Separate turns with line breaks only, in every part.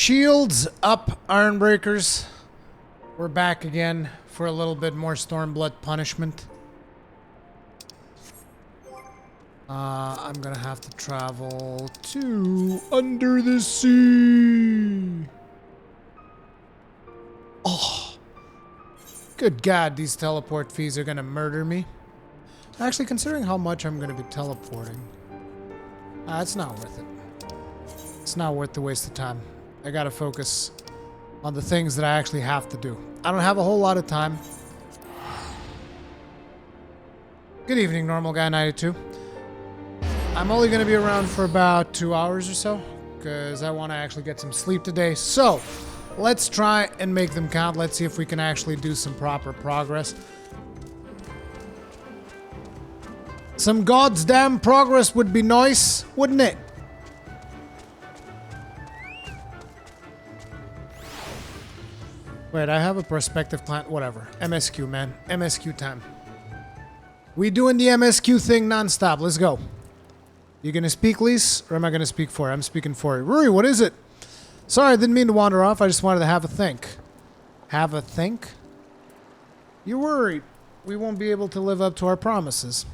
Shields up, Ironbreakers. We're back again for a little bit more Stormblood punishment. I'm gonna have to travel to under the sea. Oh, good God, these teleport fees are gonna murder me. Actually, considering how much I'm gonna be teleporting, it's not worth it. It's not worth the waste of time. I gotta focus on the things that I actually have to do. I don't have a whole lot of time. Good evening, Normal Guy 92. I'm only going to be around for about 2 hours or so, because I want to actually get some sleep today. So, let's try and make them count. Let's see if we can actually do some proper progress. Some goddamn progress would be nice, wouldn't it? Wait, I have a prospective client. Whatever. MSQ, man. MSQ time. We doing the MSQ thing nonstop. Let's go. You gonna speak, Lise? Or am I gonna speak for you? I'm speaking for you. Rory, what is it? Sorry, I didn't mean to wander off. I just wanted to have a think. Have a think? You're worried we won't be able to live up to our promises.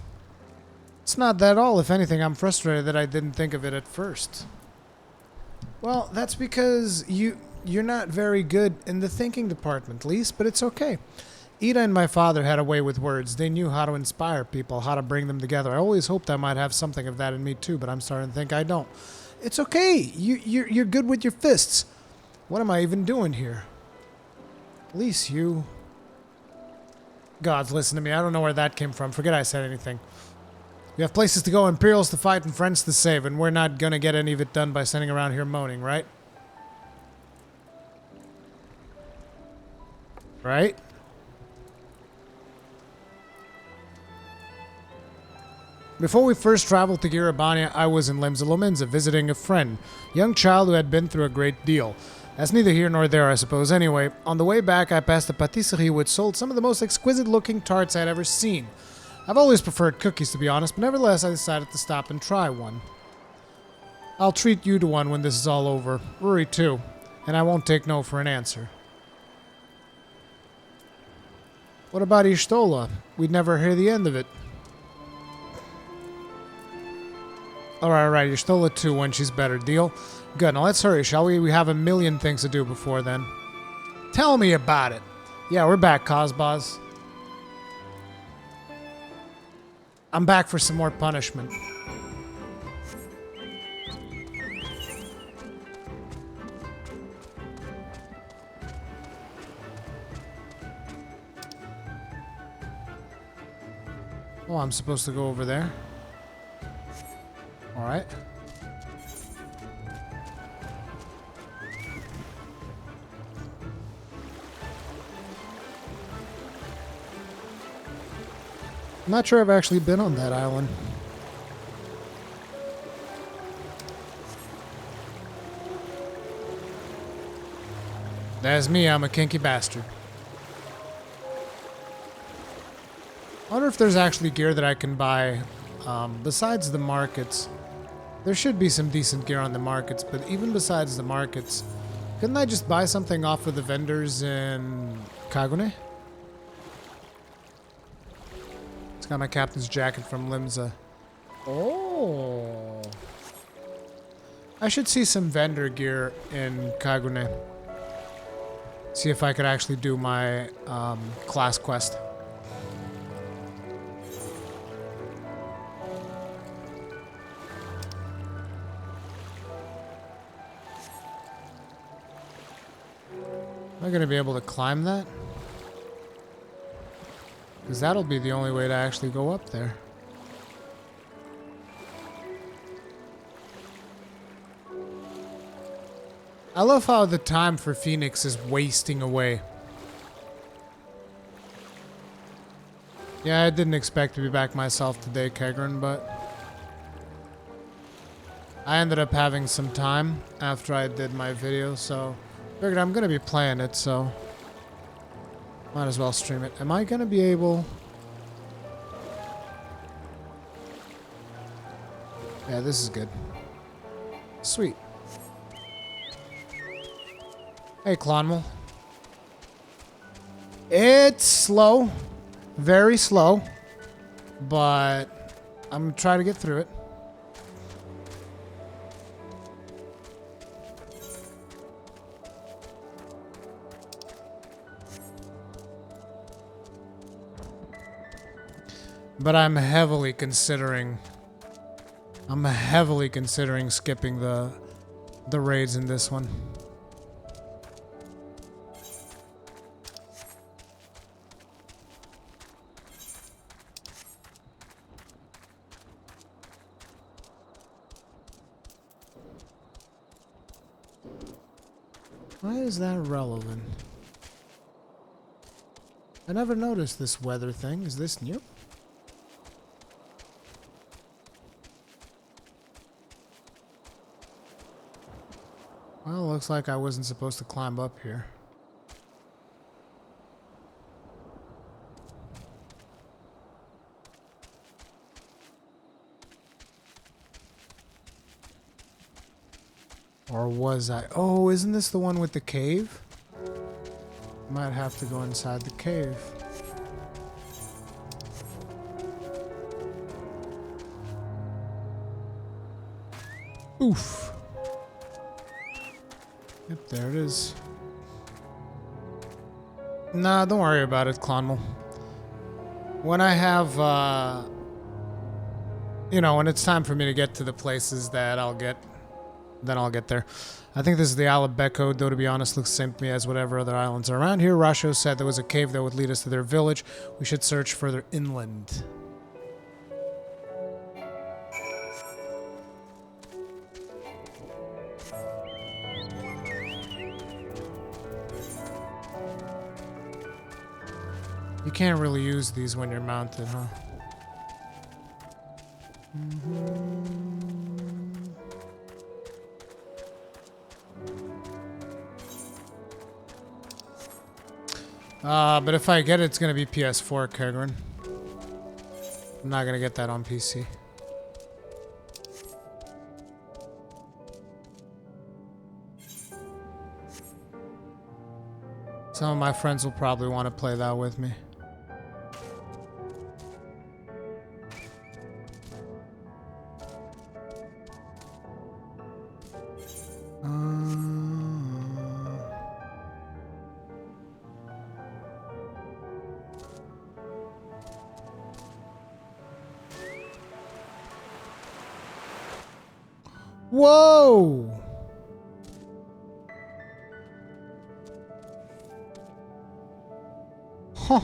It's not that at all. If anything, I'm frustrated that I didn't think of it at first. Well, that's because you're not very good in the thinking department, Lise, but it's okay. Ida and my father had a way with words. They knew how to inspire people, how to bring them together. I always hoped I might have something of that in me too, but I'm starting to think I don't. It's okay. You're good with your fists. What am I even doing here? Lise, you... Gods, listen to me. I don't know where that came from. Forget I said anything. We have places to go, Imperials to fight, and friends to save, and we're not gonna get any of it done by sitting around here moaning, right? Right? Before we first traveled to Girabania, I was in Lemza Lomenza visiting a friend, a young child who had been through a great deal. That's neither here nor there, I suppose. Anyway, on the way back, I passed a patisserie which sold some of the most exquisite-looking tarts I'd ever seen. I've always preferred cookies, to be honest, but nevertheless, I decided to stop and try one. I'll treat you to one when this is all over. Rory, too. And I won't take no for an answer. What about Ishtola? We'd never hear the end of it. Alright, Ishtola too when she's better. Deal? Good, now let's hurry, shall we? We have a million things to do before then. Tell me about it. Yeah, we're back, Cosbos. I'm back for some more punishment. Oh, I'm supposed to go over there. Alright. I'm not sure I've actually been on that island. That's me, I'm a kinky bastard. I wonder if there's actually gear that I can buy besides the markets. There should be some decent gear on the markets, but even besides the markets, couldn't I just buy something off of the vendors in Kagune? It's got my captain's jacket from Limsa. Oh. I should see some vendor gear in Kagune. See if I could actually do my class quest. Am I going to be able to climb that? Because that'll be the only way to actually go up there. I love how the time for Phoenix is wasting away. Yeah, I didn't expect to be back myself today, Kegrin, but I ended up having some time after I did my video, so figured I'm going to be playing it, so might as well stream it. Am I going to be able... Yeah, this is good. Sweet. Hey, Clonmel. It's slow. Very slow. But I'm trying to get through it. But I'm heavily considering skipping the raids in this one. Why is that relevant? I never noticed this weather thing. Is this new? Well, looks like I wasn't supposed to climb up here. Or was I? Oh, isn't this the one with the cave? Might have to go inside the cave. Oof. Yep, there it is. Nah, don't worry about it, Clonmel. When I have, you know, when it's time for me to get to the places that I'll get, then I'll get there. I think this is the Isle of Becco, though to be honest, looks the same to me as whatever other islands are around here. Rasho said there was a cave that would lead us to their village. We should search further inland. You can't really use these when you're mounted, huh? But if I get it, it's gonna be PS4, Kegrin. I'm not gonna get that on PC. Some of my friends will probably want to play that with me. Whoa! Huh.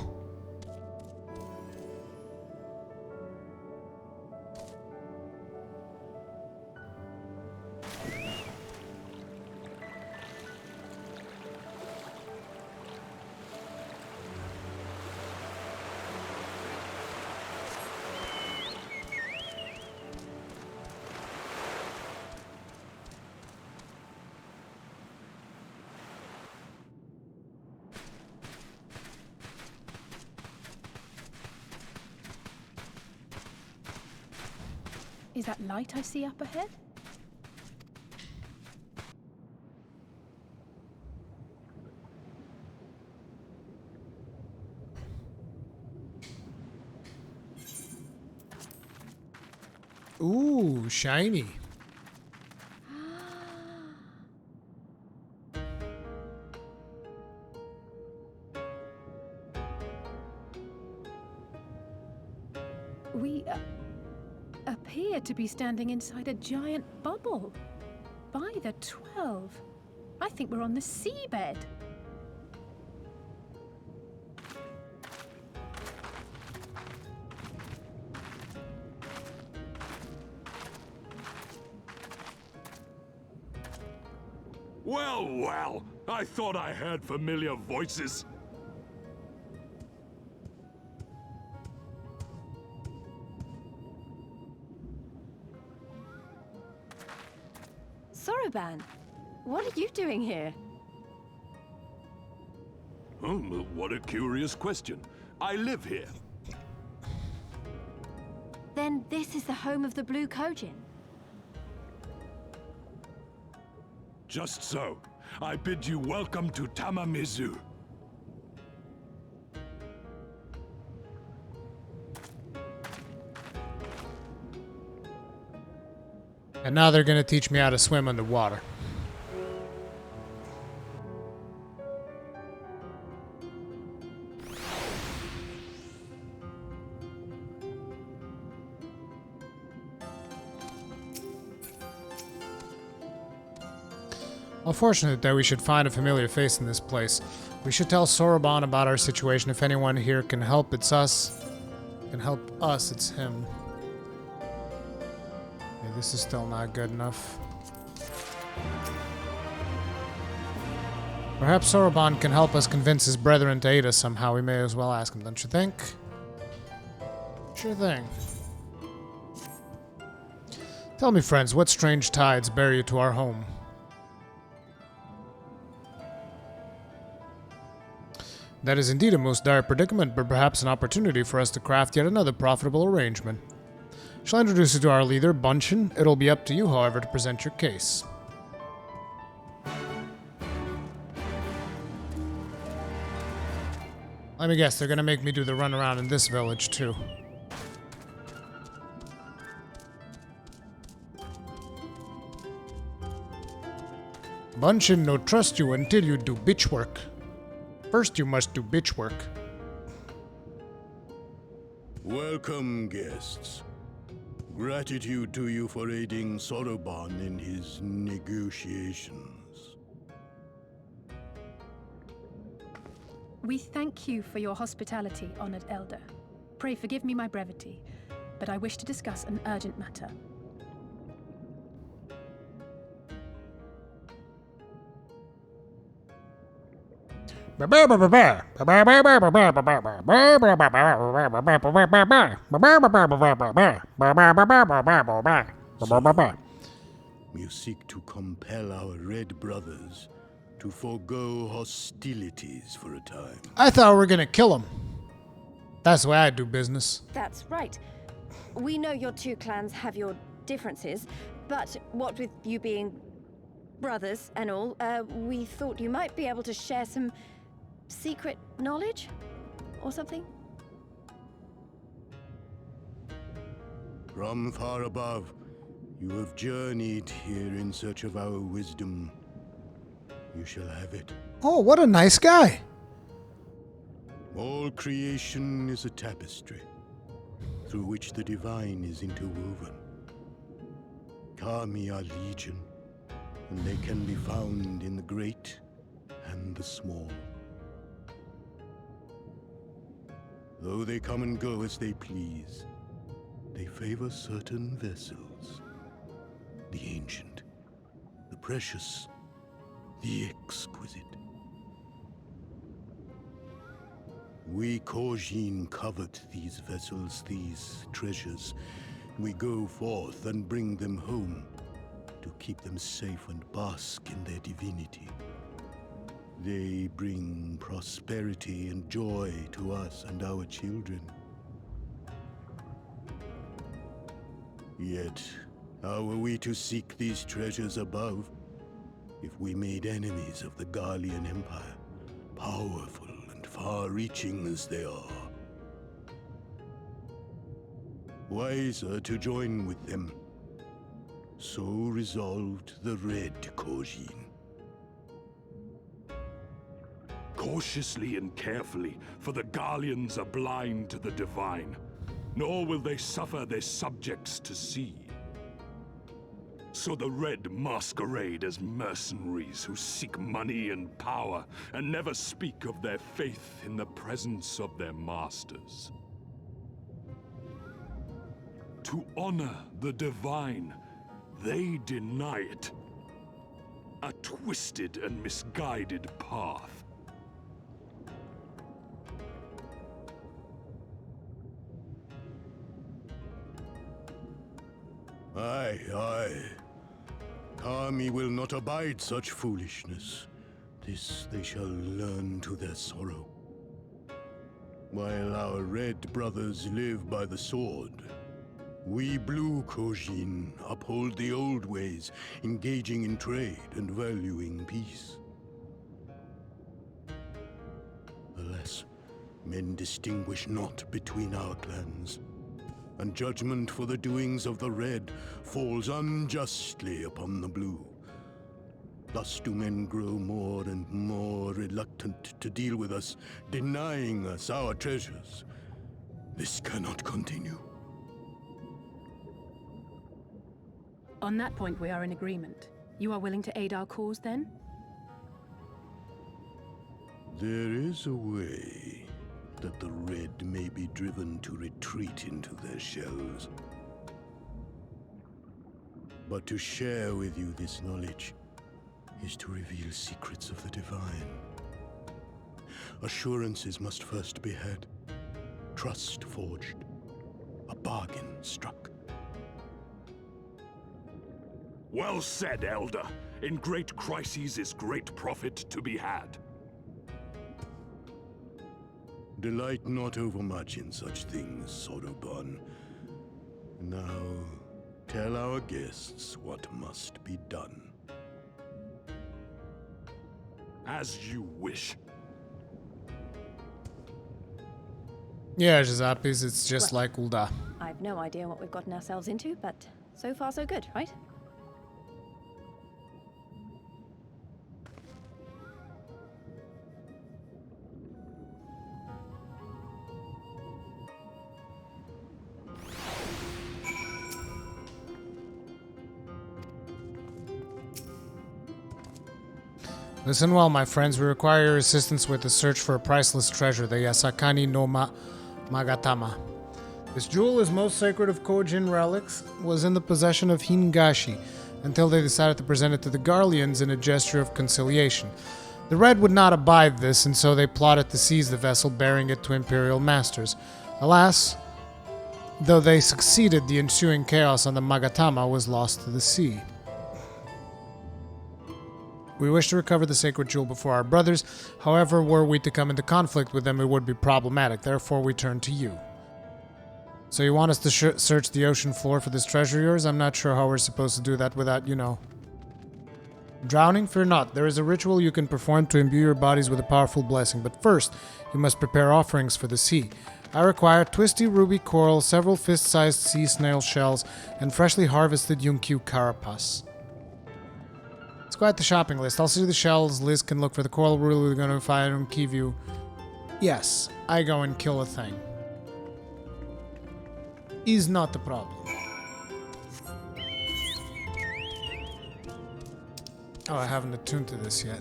Is that light I see up ahead?
Ooh, shiny.
We appear to be standing inside a giant bubble. By the 12. I think we're on the seabed.
Well, well, I thought I heard familiar voices.
Soroban, what are you doing here?
What a curious question. I live here.
Then this is the home of the Blue Kojin.
Just so. I bid you welcome to Tamamizu.
And now they're gonna teach me how to swim underwater. Unfortunate that we should find a familiar face in this place. We should tell Soroban about our situation. If anyone here can help, it's us. Can help us, it's him. Okay, this is still not good enough. Perhaps Soroban can help us convince his brethren to aid us somehow. We may as well ask him, don't you think? Sure thing. Tell me, friends, what strange tides bear you to our home? That is indeed a most dire predicament, but perhaps an opportunity for us to craft yet another profitable arrangement. Shall I introduce you to our leader, Bunchen? It'll be up to you, however, to present your case. Let me guess, they're gonna make me do the runaround in this village, too. Bunchen no trust you until you do bitch work. First, you must do bitch work.
Welcome, guests. Gratitude to you for aiding Soroban in his negotiations.
We thank you for your hospitality, honored elder. Pray forgive me my brevity, but I wish to discuss an urgent matter.
You seek to compel our Red Brothers to forego hostilities for a time.
I thought we were gonna kill him. That's the way I do business.
That's right. We know your two clans have your differences, but what with you being brothers and all, we thought you might be able to share some secret knowledge or something?
From far above, you have journeyed here in search of our wisdom. You shall have it.
Oh, what a nice guy.
All creation is a tapestry through which the divine is interwoven. Kami are legion, and they can be found in the great and the small. Though they come and go as they please, they favor certain vessels. The ancient, the precious, the exquisite. We Kojin covet these vessels, these treasures. We go forth and bring them home to keep them safe and bask in their divinity. They bring prosperity and joy to us and our children. Yet, how are we to seek these treasures above if we made enemies of the Garlean Empire, powerful and far-reaching as they are? Wiser to join with them. So resolved the Red Kojin.
Cautiously and carefully, for the Garleans are blind to the divine, nor will they suffer their subjects to see. So the Red masquerade as mercenaries who seek money and power, and never speak of their faith in the presence of their masters. To honor the divine, they deny it. A twisted and misguided path.
Aye, aye. Kami will not abide such foolishness. This they shall learn to their sorrow. While our Red Brothers live by the sword, we Blue Kojin uphold the old ways, engaging in trade and valuing peace. Nevertheless, men distinguish not between our clans, and judgment for the doings of the Red falls unjustly upon the Blue. Thus do men grow more and more reluctant to deal with us, denying us our treasures. This cannot continue.
On that point, we are in agreement. You are willing to aid our cause, then?
There is a way that the Red may be driven to retreat into their shells. But to share with you this knowledge is to reveal secrets of the Divine. Assurances must first be had, trust forged, a bargain struck.
Well said, Elder. In great crises is great profit to be had.
Delight not overmuch in such things, Sodoban. Now, tell our guests what must be done.
As you wish.
Yeah, Jazapis, it's just like Ulda.
I've no idea what we've gotten ourselves into, but so far so good, right?
Listen well, my friends. We require your assistance with the search for a priceless treasure, the Yasakani no Magatama. This jewel is most sacred of Kojin relics, was in the possession of Hingashi, until they decided to present it to the Garleans in a gesture of conciliation. The Red would not abide this, and so they plotted to seize the vessel, bearing it to Imperial masters. Alas, though they succeeded, the ensuing chaos on the Magatama was lost to the sea. We wish to recover the sacred jewel before our brothers. However, were we to come into conflict with them, it would be problematic. Therefore, we turn to you. So you want us to search the ocean floor for this treasure of yours? I'm not sure how we're supposed to do that without, drowning? Fear not. There is a ritual you can perform to imbue your bodies with a powerful blessing. But first, you must prepare offerings for the sea. I require twisty ruby coral, several fist-sized sea snail shells, and freshly harvested Yunkyu carapace. Let's go at the shopping list. I'll see the shells. Liz can look for the coral. We're going to find Kivyu. Yes, I go and kill a thing. Is not the problem. Oh, I haven't attuned to this yet.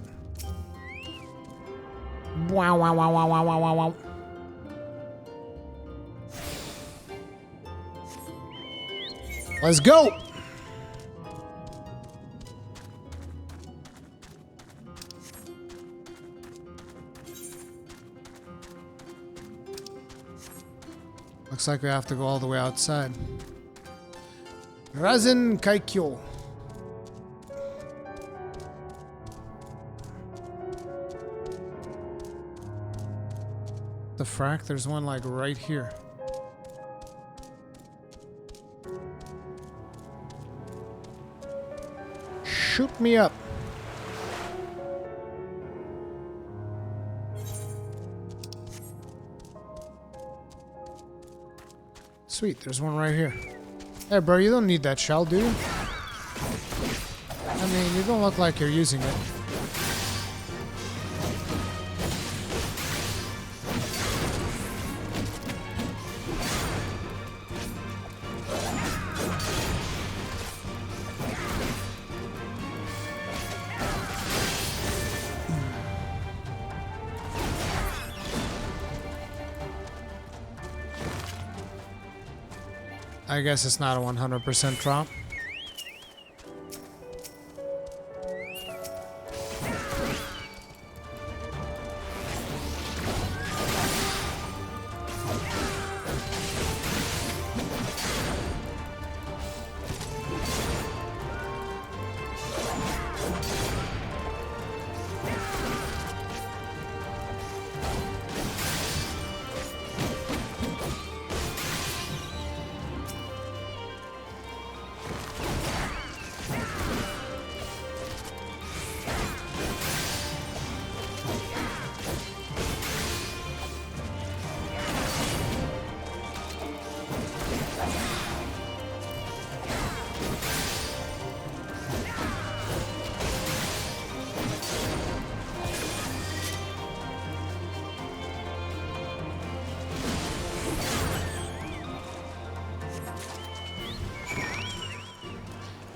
Wow, wow, wow, wow, wow, wow, wow. Let's go! Looks like we have to go all the way outside. Razen Kaikyo. The frack? There's one like right here. Shoot me up. Sweet, there's one right here. Hey, bro, you don't need that shell, do you? I mean, you don't look like you're using it. I guess it's not a 100% drop.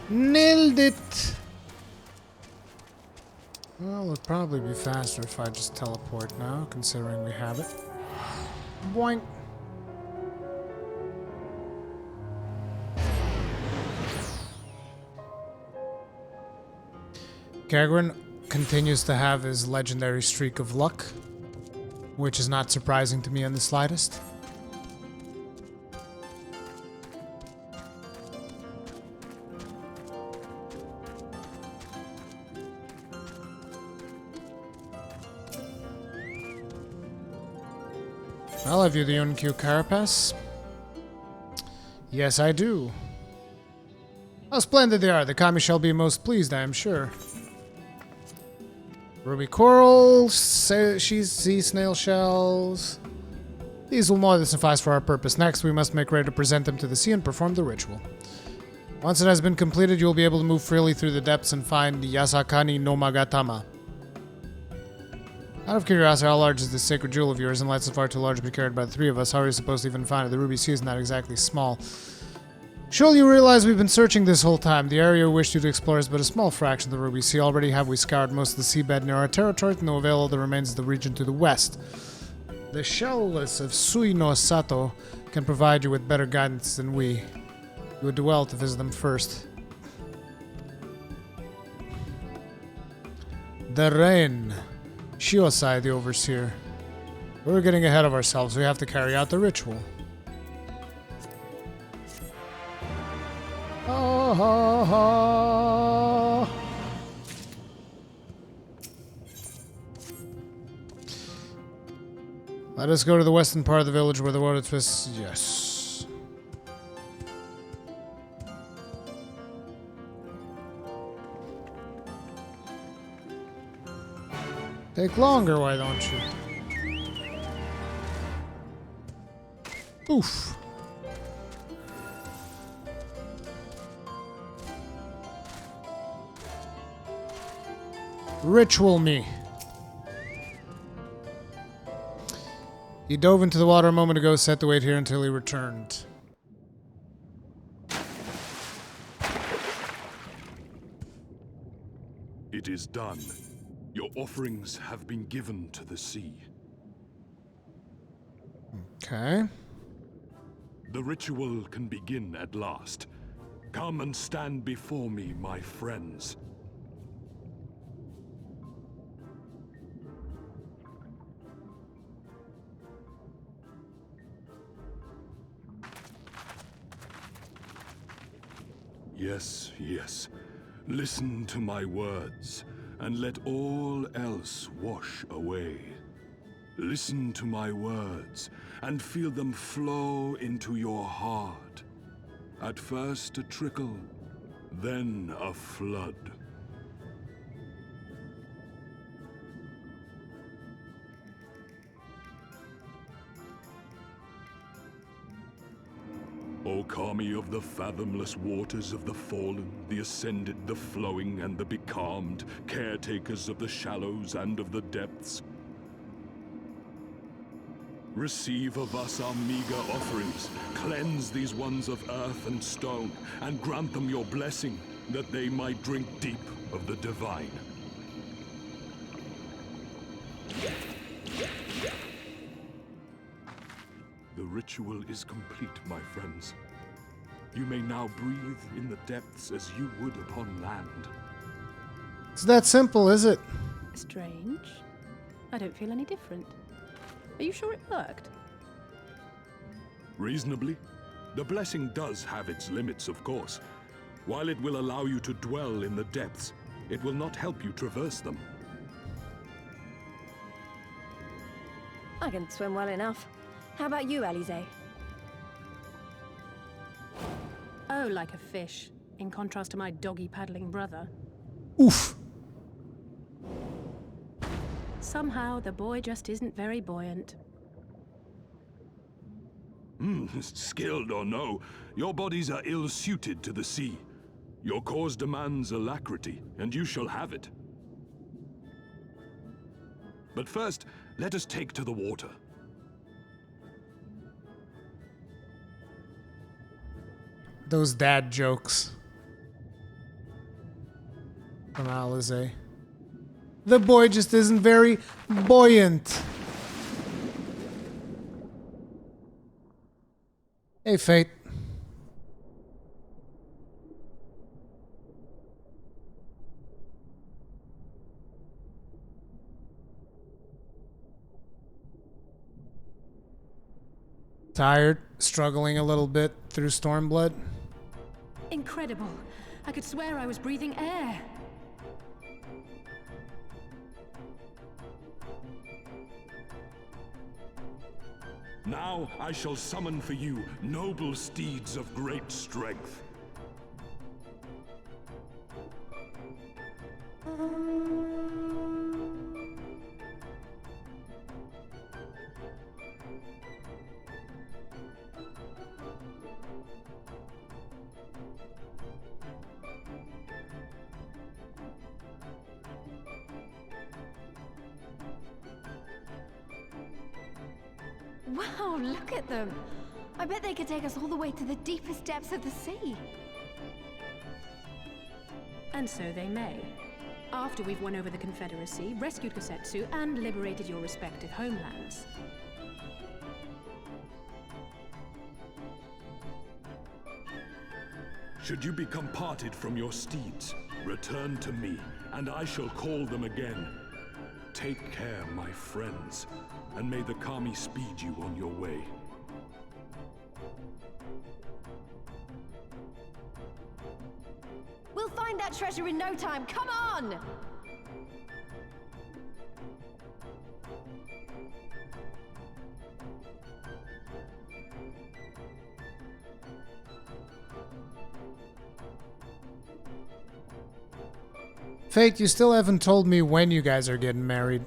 Nailed it! Well, it'll probably be faster if I just teleport now, considering we have it. Boink! Gagrin continues to have his legendary streak of luck, which is not surprising to me in the slightest. Well, have you the Unq Carapace? Yes, I do. How splendid they are. The Kami shall be most pleased, I am sure. Ruby coral, sea snail shells. These will more than suffice for our purpose. Next, we must make ready to present them to the sea and perform the ritual. Once it has been completed, you will be able to move freely through the depths and find the Yasakani no Magatama. Out of curiosity, how large is this sacred jewel of yours? And lights so far too large to be carried by the three of us. How are you supposed to even find it? The Ruby Sea is not exactly small. Surely you realize we've been searching this whole time. The area we wish you to explore is but a small fraction of the Ruby Sea. Already have we scoured most of the seabed near our territory, to no avail. All that remains is the region to the west. The shellless of Sui no Sato can provide you with better guidance than we. You would do well to visit them first. The rain. Shiosai, the overseer. We're getting ahead of ourselves. We have to carry out the ritual. Ha ha ha. Let us go to the western part of the village where the water twists. Yes. Take longer, why don't you? Oof. Ritual me. He dove into the water a moment ago, set to wait here until he returned.
It is done. Your offerings have been given to the sea.
Okay.
The ritual can begin at last. Come and stand before me, my friends. Yes, yes. Listen to my words, and let all else wash away. Listen to my words, and feel them flow into your heart. At first a trickle, then a flood. O Kami of the fathomless waters of the fallen, the ascended, the flowing, and the becalmed, caretakers of the shallows and of the depths, receive of us our meager offerings, cleanse these ones of earth and stone, and grant them your blessing, that they might drink deep of the divine. The ritual is complete, my friends. You may now breathe in the depths as you would upon land.
It's that simple, is it?
Strange. I don't feel any different. Are you sure it worked?
Reasonably. The blessing does have its limits, of course. While it will allow you to dwell in the depths, it will not help you traverse them.
I can swim well enough. How about you, Alize?
Oh, like a fish, in contrast to my doggy-paddling brother.
Oof.
Somehow, the boy just isn't very buoyant.
Skilled or no, your bodies are ill-suited to the sea. Your cause demands alacrity, and you shall have it. But first, let us take to the water.
Those dad jokes. from Alizé. The boy just isn't very buoyant. Hey, Fate. Tired? Struggling a little bit through Stormblood?
Incredible. I could swear I was breathing air.
Now I shall summon for you noble steeds of great strength.
Wow, look at them. I bet they could take us all the way to the deepest depths of the sea.
And so they may. After we've won over the Confederacy, rescued Kosetsu, and liberated your respective homelands.
Should you become parted from your steeds, return to me, and I shall call them again. Take care, my friends, and may the Kami speed you on your way.
We'll find that treasure in no time. Come on!
Fate, you still haven't told me when you guys are getting married.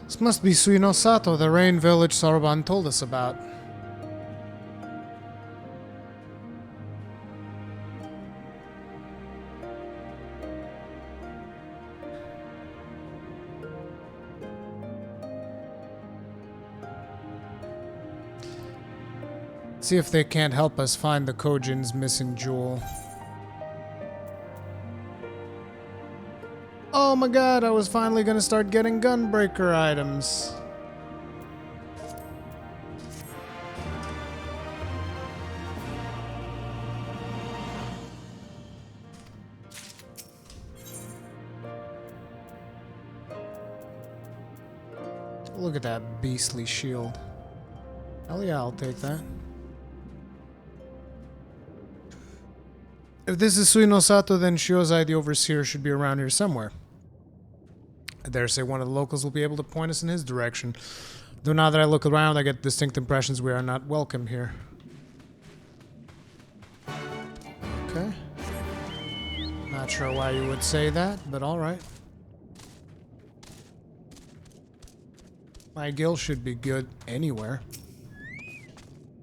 This must be Suinosato, the rain village Soroban told us about. See if they can't help us find the Kojin's missing jewel. Oh my god, I was finally gonna start getting gunbreaker items. Look at that beastly shield. Hell yeah, I'll take that. If this is Suinosato, then Shiozai the Overseer should be around here somewhere. I dare say one of the locals will be able to point us in his direction. Though now that I look around, I get distinct impressions we are not welcome here. Okay. Not sure why you would say that, but alright. My guild should be good anywhere.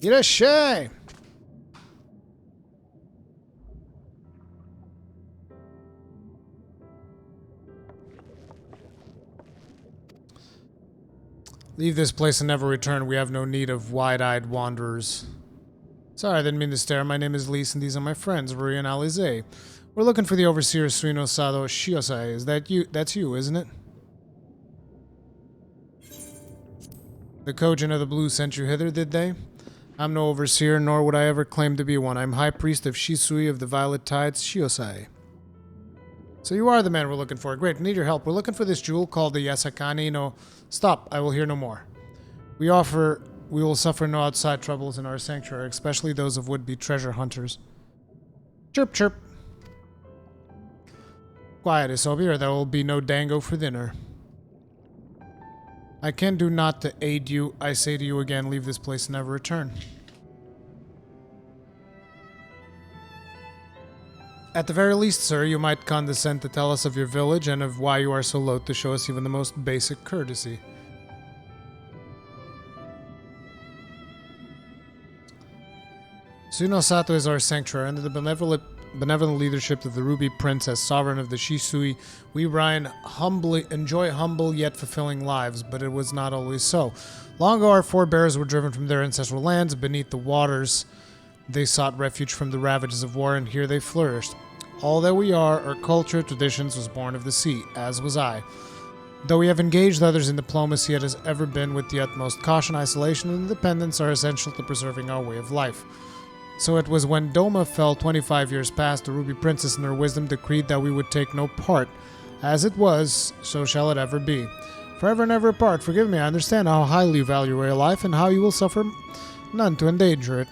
Irashay! Leave this place and never return. We have no need of wide-eyed wanderers. Sorry, I didn't mean to stare. My name is Lise, and these are my friends, Rui and Alize. We're looking for the Overseer Suinosato Shiosai. Is that you? That's you, isn't it? The Kojin of the Blue sent you hither, did they? I'm no overseer, nor would I ever claim to be one. I'm High Priest of Shisui of the Violet Tides, Shiosai. So you are the man we're looking for. Great, we need your help. We're looking for this jewel called the Yasakani no... Stop, I will hear no more. We will suffer no outside troubles in our sanctuary, especially those of would-be treasure hunters. Chirp, chirp. Quiet, Isobi, or there will be no dango for dinner. I can do naught to aid you. I say to you again, leave this place and never return. At the very least, sir, you might condescend to tell us of your village and of why you are so loath to show us even the most basic courtesy. Tsunosato is our sanctuary. Under the benevolent leadership of the Ruby Princess, sovereign of the Shisui, we Ryan enjoy humble yet fulfilling lives, but it was not always so. Long ago, our forebears were driven from their ancestral lands beneath the waters. They sought refuge from the ravages of war, and here they flourished. All that we are, our culture, traditions, was born of the sea, as was I. Though we have engaged others in diplomacy, it has ever been with the utmost caution. Isolation and independence are essential to preserving our way of life. So it was when Doma fell 25 years past, the Ruby Princess in her wisdom decreed that we would take no part. As it was, so shall it ever be. Forever and ever apart. Forgive me, I understand how highly you value your life and how you will suffer none to endanger it.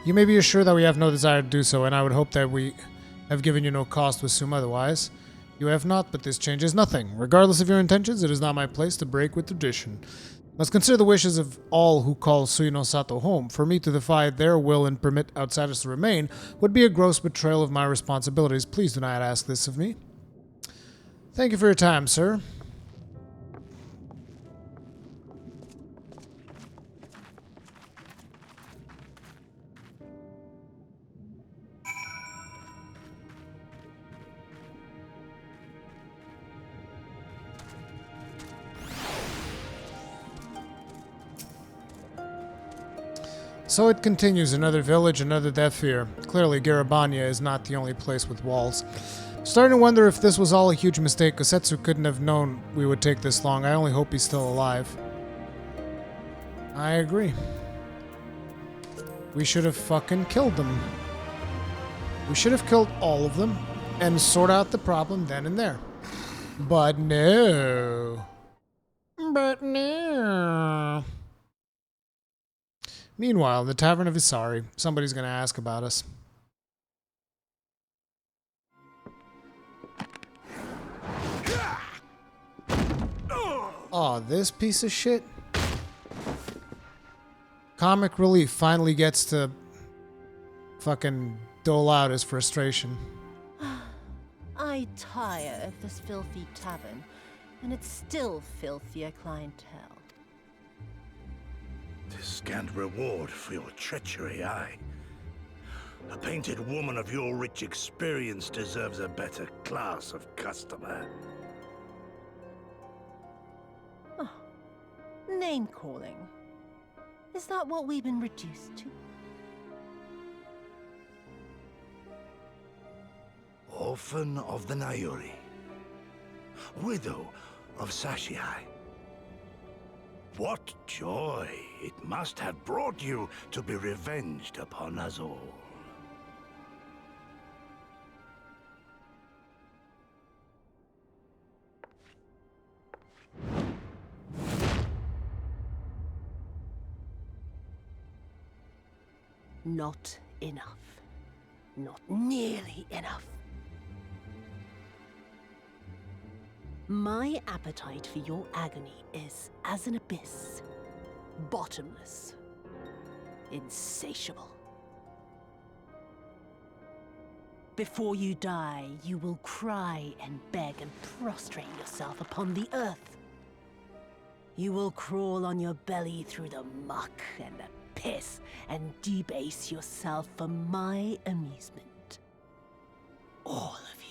You may be assured that we have no desire to do so, and I would hope that we have given you no cause to assume otherwise. You have not, but this changes nothing. Regardless of your intentions, it is not my place to break with tradition. Must consider the wishes of all who call Tsunosato home. For me to defy their will and permit outsiders to remain would be a gross betrayal of my responsibilities. Please do not ask this of me. Thank you for your time, sir. So it continues, another village, another death fear. Clearly, Garabania is not the only place with walls. Starting to wonder if this was all a huge mistake. Kosetsu couldn't have known we would take this long. I only hope he's still alive. I agree. We should have fucking killed them. We should have killed all of them and sort out the problem then and there. But no. But no. Meanwhile, in the Tavern of Isari, somebody's going to ask about us. Oh, this piece of shit. Comic Relief finally gets to fucking dole out his frustration.
I tire of this filthy tavern, and it's still filthier clientele.
Tis scant reward for your treachery, aye. A painted woman of your rich experience deserves a better class of customer.
Oh, name-calling. Is that what we've been reduced to?
Orphan of the Nayuri. Widow of Sashihai. What joy it must have brought you to be revenged upon us all.
Not enough. Not nearly enough. My appetite for your agony is as an abyss. Bottomless. Insatiable. Before you die, you will cry and beg and prostrate yourself upon the earth. You will crawl on your belly through the muck and the piss and debase yourself for my amusement. All of you.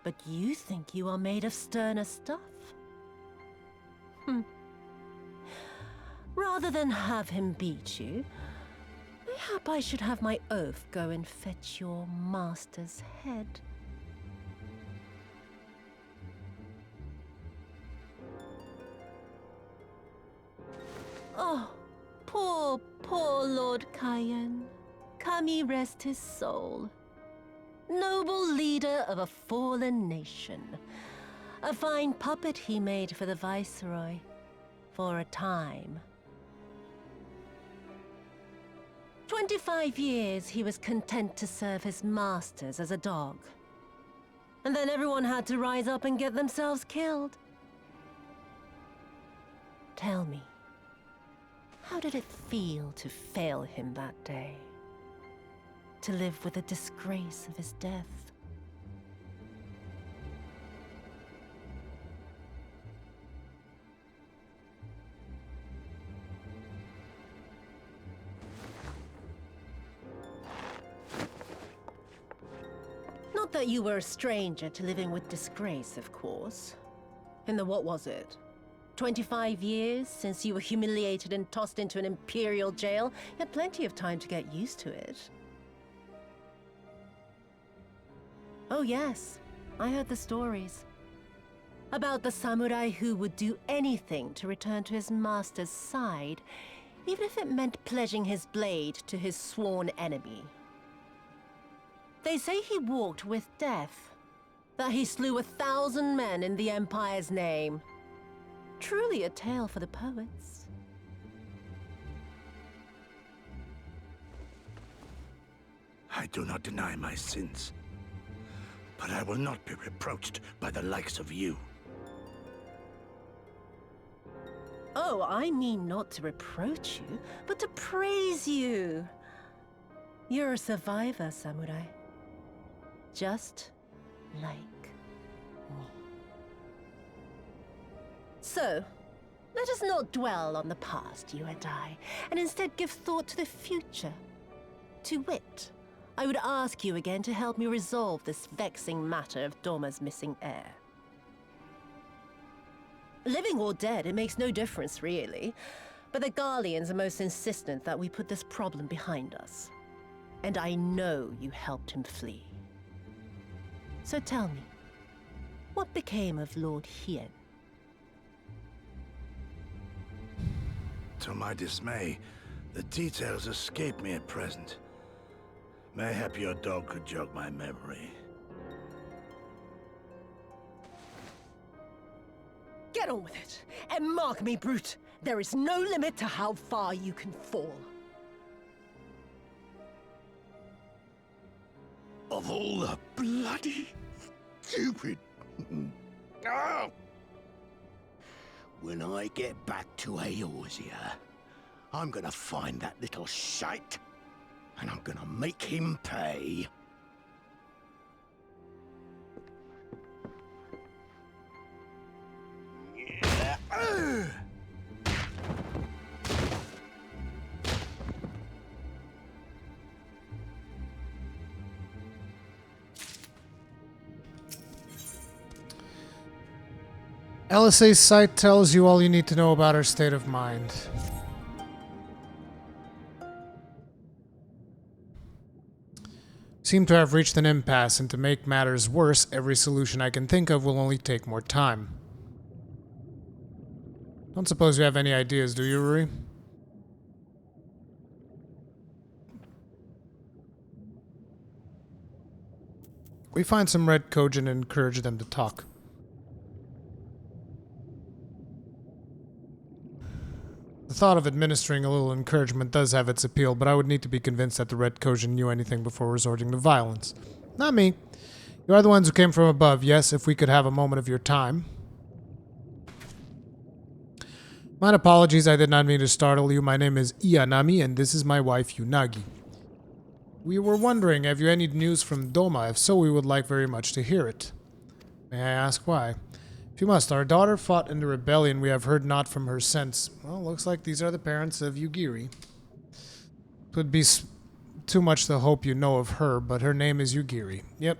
But you think you are made of sterner stuff? Rather than have him beat you, Mayhap I should have my oath go and fetch your master's head. Oh, poor Lord Cayenne. Kami rest his soul. Noble leader of a fallen nation. A fine puppet he made for the Viceroy. For a time. 25 years he was content to serve his masters as a dog. And then everyone had to rise up and get themselves killed. Tell me, how did it feel to fail him that day? To live with the disgrace of his death? Not that you were a stranger to living with disgrace, of course. In the what was it? 25 years since you were humiliated and tossed into an imperial jail? You had plenty of time to get used to it. Oh yes, I heard the stories. About the samurai who would do anything to return to his master's side, even if it meant pledging his blade to his sworn enemy. They say he walked with death, that he slew 1,000 men in the Empire's name. Truly a tale for the poets.
I do not deny my sins, but I will not be reproached by the likes of you.
Oh, I mean not to reproach you, but to praise you. You're a survivor, samurai. Just like me. So, let us not dwell on the past, you and I, and instead give thought to the future. To wit, I would ask you again to help me resolve this vexing matter of Doma's missing heir. Living or dead, it makes no difference, really. But the Garleans are most insistent that we put this problem behind us. And I know you helped him flee. So tell me, what became of Lord Hien?
To my dismay, the details escape me at present. Mayhap your dog could jog my memory.
Get on with it, and mark me, brute. There is no limit to how far you can fall.
Of all the bloody stupid... Ah! When I get back to Eorzea, I'm gonna find that little shite, and I'm gonna make him pay.
LSA's site tells you all you need to know about her state of mind. Seem to have reached an impasse, and to make matters worse, every solution I can think of will only take more time. Don't suppose you have any ideas, do you, Ruri? We find some red Kojin and encourage them to talk. The thought of administering a little encouragement does have its appeal, but I would need to be convinced that the red Kojin knew anything before resorting to violence. Not me. You are the ones who came from above. Yes, if we could have a moment of your time. My apologies, I did not mean to startle you. My name is Iyanami, and this is my wife, Yunagi. We were wondering, have you any news from Doma? If so, we would like very much to hear it. May I ask why? If you must, our daughter fought in the rebellion. We have heard naught from her since. Well, looks like these are the parents of Yugiri. It would be too much to hope you know of her, but her name is Yugiri. Yep.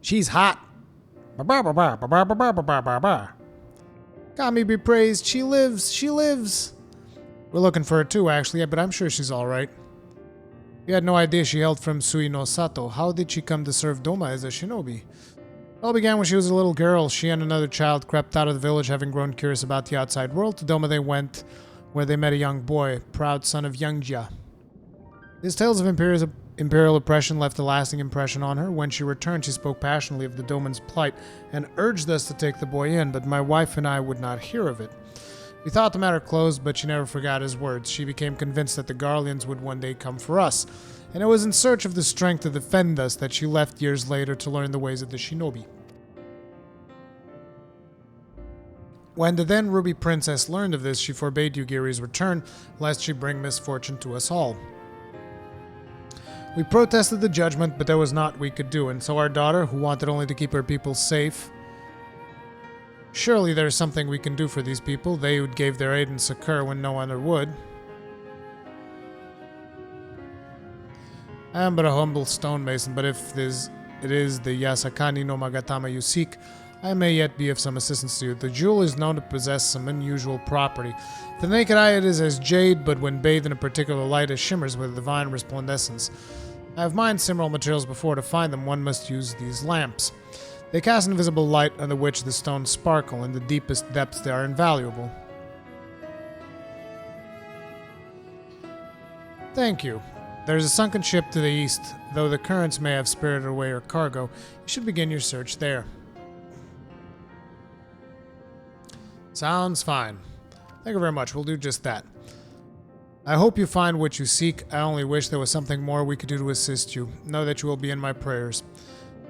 She's hot. Kami be praised. She lives. She lives. We're looking for her too, actually, but I'm sure she's alright. We had no idea she hailed from Sui no Sato. How did she come to serve Doma as a shinobi? It all began when she was a little girl. She and another child crept out of the village, having grown curious about the outside world. To Doma they went, where they met a young boy, proud son of Youngjia. His tales of imperial oppression left a lasting impression on her. When she returned, she spoke passionately of the Doman's plight and urged us to take the boy in, but my wife and I would not hear of it. We thought the matter closed, but she never forgot his words. She became convinced that the Garleans would one day come for us, and it was in search of the strength to defend us that she left years later to learn the ways of the shinobi. When the then Ruby Princess learned of this, she forbade Yugiri's return, lest she bring misfortune to us all. We protested the judgment, but there was naught we could do, and so our daughter, who wanted only to keep her people safe... Surely there is something we can do for these people, they who gave their aid and succor when no other would. I am but a humble stonemason, but if it is the Yasakani no Magatama you seek, I may yet be of some assistance to you. The jewel is known to possess some unusual property. To the naked eye it is as jade, but when bathed in a particular light it shimmers with a divine resplendescence. I have mined similar materials before. To find them one must use these lamps. They cast invisible light under which the stones sparkle. In the deepest depths they are invaluable. Thank you. There is a sunken ship to the east. Though the currents may have spirited away her cargo, you should begin your search there. Sounds fine. Thank you very much. We'll do just that. I hope you find what you seek. I only wish there was something more we could do to assist you. Know that you will be in my prayers.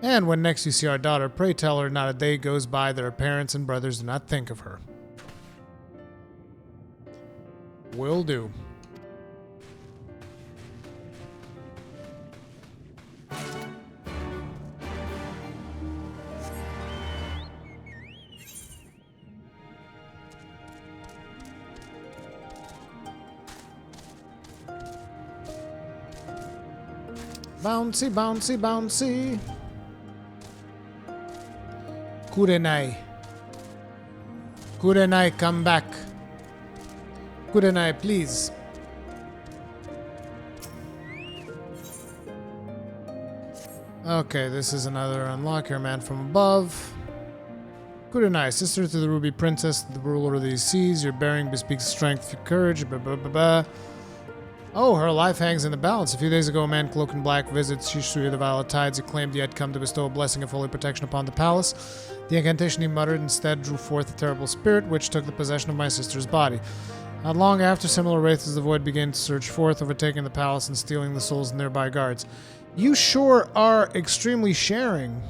And when next you see our daughter, pray tell her not a day goes by that her parents and brothers do not think of her. Will do. Bouncy, bouncy, bouncy. Kurenai. Kurenai, come back. Kurenai, please. Okay, this is another unlock here, man from above. Kurenai, sister to the Ruby Princess, the ruler of these seas. Your bearing bespeaks strength, your courage, blah, blah, blah, blah. Oh, her life hangs in the balance. A few days ago, a man cloaked in black visits Shisui of the Violet Tides. He claimed he had come to bestow a blessing of holy protection upon the palace. The incantation he muttered instead drew forth a terrible spirit, which took the possession of my sister's body. Not long after, similar wraiths of the void began to surge forth, overtaking the palace and stealing the souls of nearby guards. You sure are extremely sharing.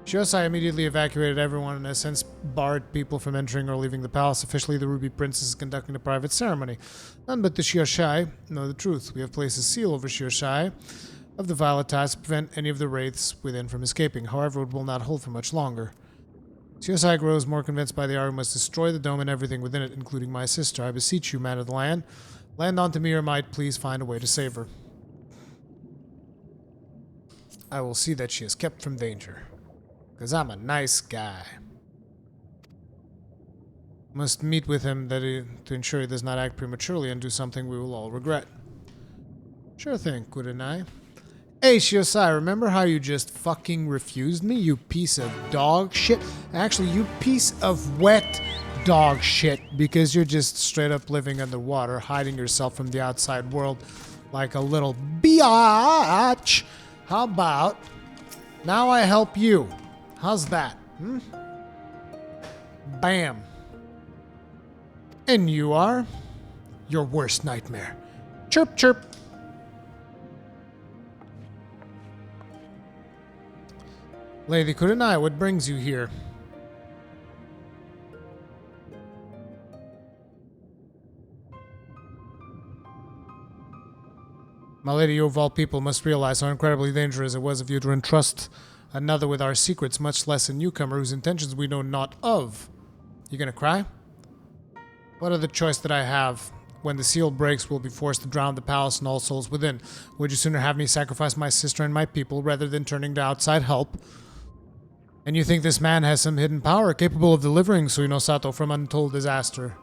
Shiosai immediately evacuated everyone and has since barred people from entering or leaving the palace. Officially, the Ruby Princess is conducting a private ceremony. None but the Shiosai know the truth. We have placed a seal over Shiosai of the Violet Tides to prevent any of the wraiths within from escaping. However, it will not hold for much longer. Shiosai grows more convinced by the hour we must destroy the dome and everything within it, including my sister. I beseech you, man of the land, land onto me or might, please find a way to save her. I will see that she is kept from danger. Because I'm a nice guy. Must meet with him to ensure he does not act prematurely and do something we will all regret. Sure thing, Kurenai. Hey, Shiosai, remember how you just fucking refused me, you piece of dog shit? Actually, you piece of wet dog shit, because you're just straight up living underwater, hiding yourself from the outside world like a little biatch. How about, now I help you? How's that? Bam. And you are your worst nightmare. Chirp, chirp. Lady Kurenai, what brings you here? My lady, you of all people must realize how incredibly dangerous it was of you to entrust another with our secrets, much less a newcomer whose intentions we know not of. You gonna cry? What other choice did I have? When the seal breaks, we'll be forced to drown the palace and all souls within. Would you sooner have me sacrifice my sister and my people rather than turning to outside help? And you think this man has some hidden power capable of delivering Suino Sato from untold disaster?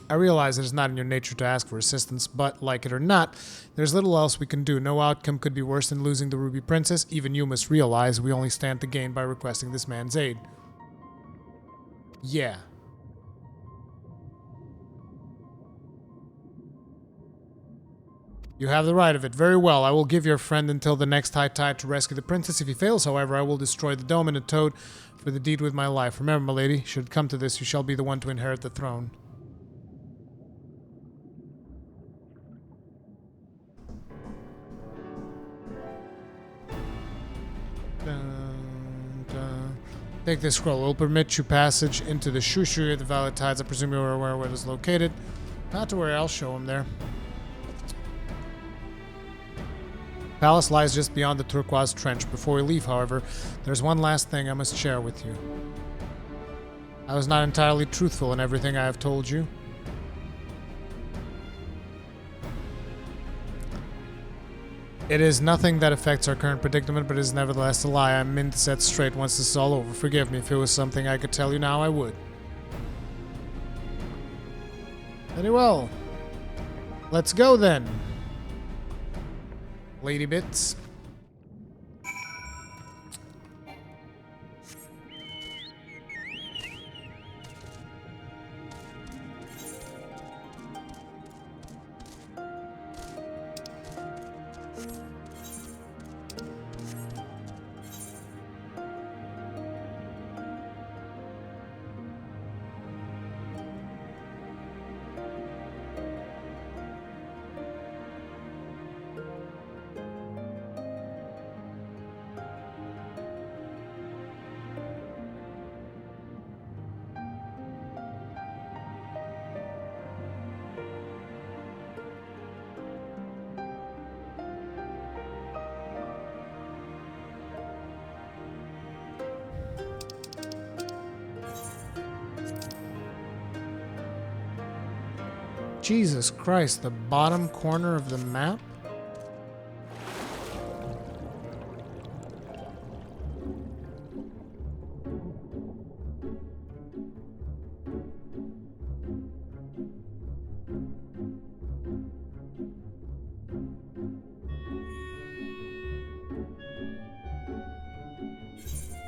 I realize it is not in your nature to ask for assistance, but, like it or not, there's little else we can do. No outcome could be worse than losing the Ruby Princess. Even you must realize we only stand to gain by requesting this man's aid. Yeah. You have the right of it. Very well. I will give your friend until the next high tide to rescue the princess. If he fails, however, I will destroy the dome and the toad for the deed with my life. Remember, my lady, should it come to this, you shall be the one to inherit the throne. Dun, dun. Take this scroll. It will permit you passage into the Shushu of the Valley Tides. I presume you are aware where it is located. Not to worry, I'll show him there. Palace lies just beyond the turquoise trench. Before we leave, however, there's one last thing I must share with you. I was not entirely truthful in everything I have told you. It is nothing that affects our current predicament, but it is nevertheless a lie. I meant to set straight once this is all over. Forgive me. If it was something I could tell you now, I would. Very well. Let's go then. Lady Bits. Jesus Christ, the bottom corner of the map?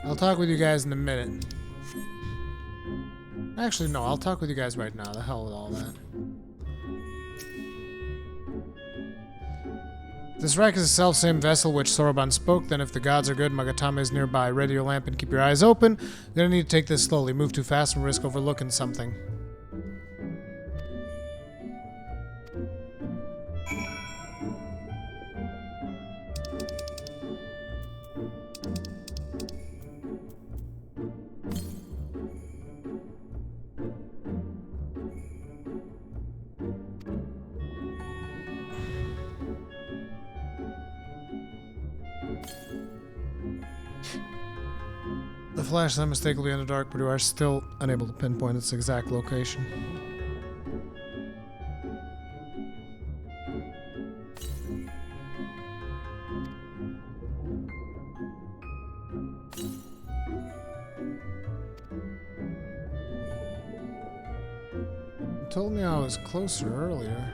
I'll talk with you guys in a minute. Actually, no, I'll talk with you guys right now. The hell with all that. This wreck is the self-same vessel which Soroban spoke. Then if the gods are good, Magatama is nearby. Ready your lamp and keep your eyes open. You're gonna need to take this slowly. Move too fast and risk overlooking something. The flash is unmistakably in the dark, but we are still unable to pinpoint its exact location. You told me I was closer earlier.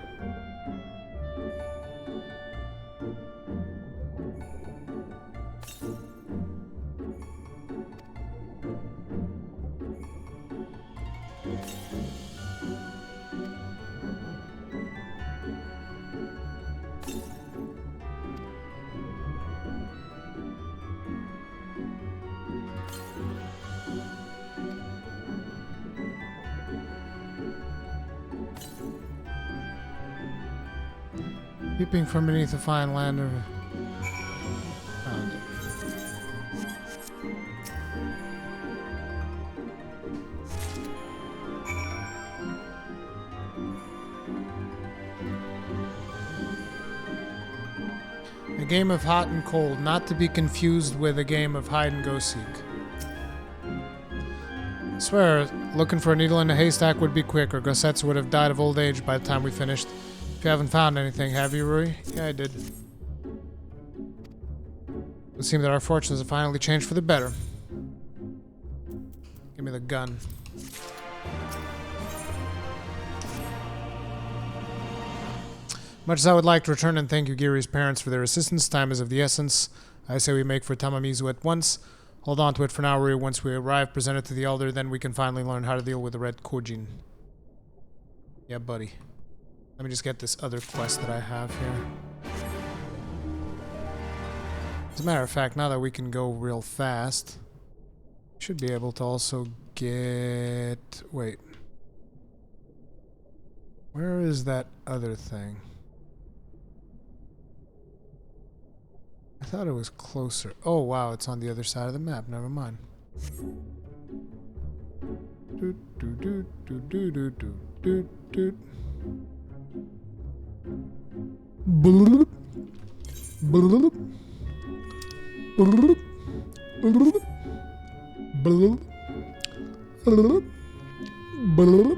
Peeping from beneath the fine land of... Found it. A game of hot and cold, not to be confused with a game of hide and go seek. I swear, looking for a needle in a haystack would be quick, or Gosetsu would have died of old age by the time we finished. You haven't found anything, have you, Rui? Yeah, I did. It would seem that our fortunes have finally changed for the better. Give me the gun. Much as I would like to return and thank Yugiri's parents for their assistance, time is of the essence. I say we make for Tamamizu at once. Hold on to it for now, Rui. Once we arrive, present it to the elder, then we can finally learn how to deal with the red Kojin. Yeah, buddy. Let me just get this other quest that I have here. As a matter of fact, now that we can go real fast, should be able to also get... Wait. Where is that other thing? I thought it was closer. Oh, wow, it's on the other side of the map. Never mind. Doot, doot, doot, doot, doot, doot, doot, doot. Bloop. Bloop. Bloop. Bloop. Bloop. Bloop. Bloop.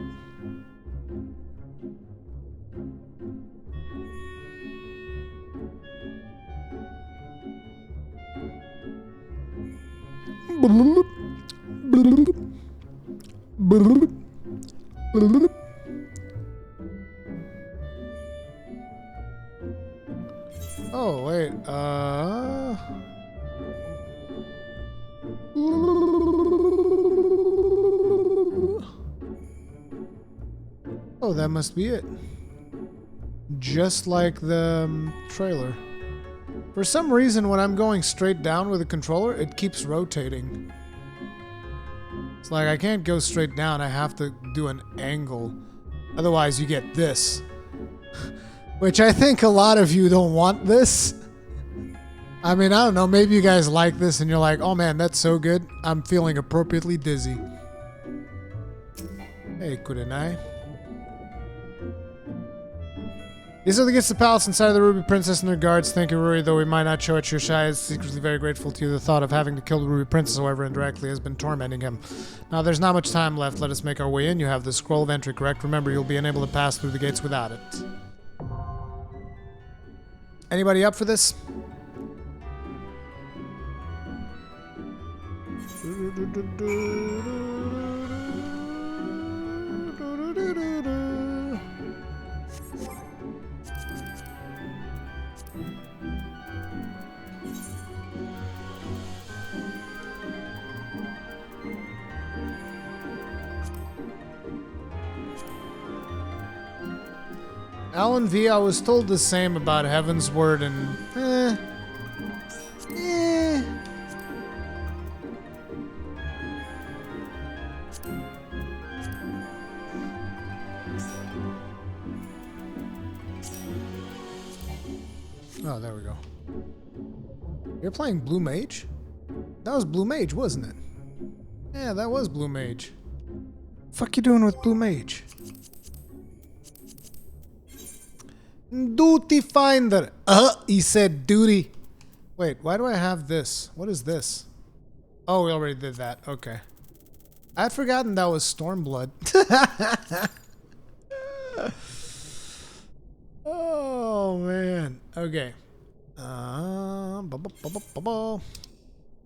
Oh, wait, oh, that must be it. Just like the trailer. For some reason, when I'm going straight down with the controller, it keeps rotating. It's like I can't go straight down, I have to do an angle. Otherwise, you get this. Which I think a lot of you don't want this. I mean, I don't know, maybe you guys like this and you're like, oh man, that's so good. I'm feeling appropriately dizzy. Hey, Kurenai. These are the gifts of the palace inside of the Ruby Princess and her guards. Thank you, Ruri, though we might not show it, Yoshai is secretly very grateful to you. The thought of having to kill the Ruby Princess, however, indirectly has been tormenting him. Now, there's not much time left. Let us make our way in. You have the scroll of entry, correct? Remember, you'll be unable to pass through the gates without it. Anybody up for this? Alan V, I was told the same about Heaven's Word and Oh, there we go. You're playing Blue Mage? That was Blue Mage, wasn't it? Yeah, that was Blue Mage. Fuck you doing with Blue Mage? Duty Finder. He said duty. Wait, why do I have this? What is this? Oh, we already did that. Okay. I had forgotten that was Stormblood. Oh, man. Okay.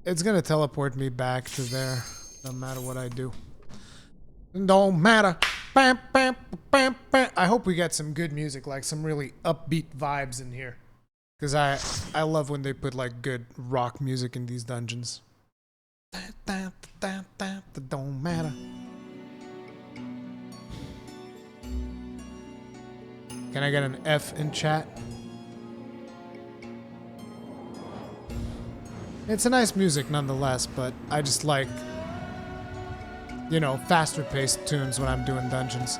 It's gonna teleport me back to there, no matter what I do. Don't matter. Bam, bam, bam, bam. I hope we get some good music, like some really upbeat vibes in here. Because I love when they put like good rock music in these dungeons. Don't matter. Can I get an F in chat? It's a nice music nonetheless, but I just like, you know, faster paced tunes when I'm doing dungeons.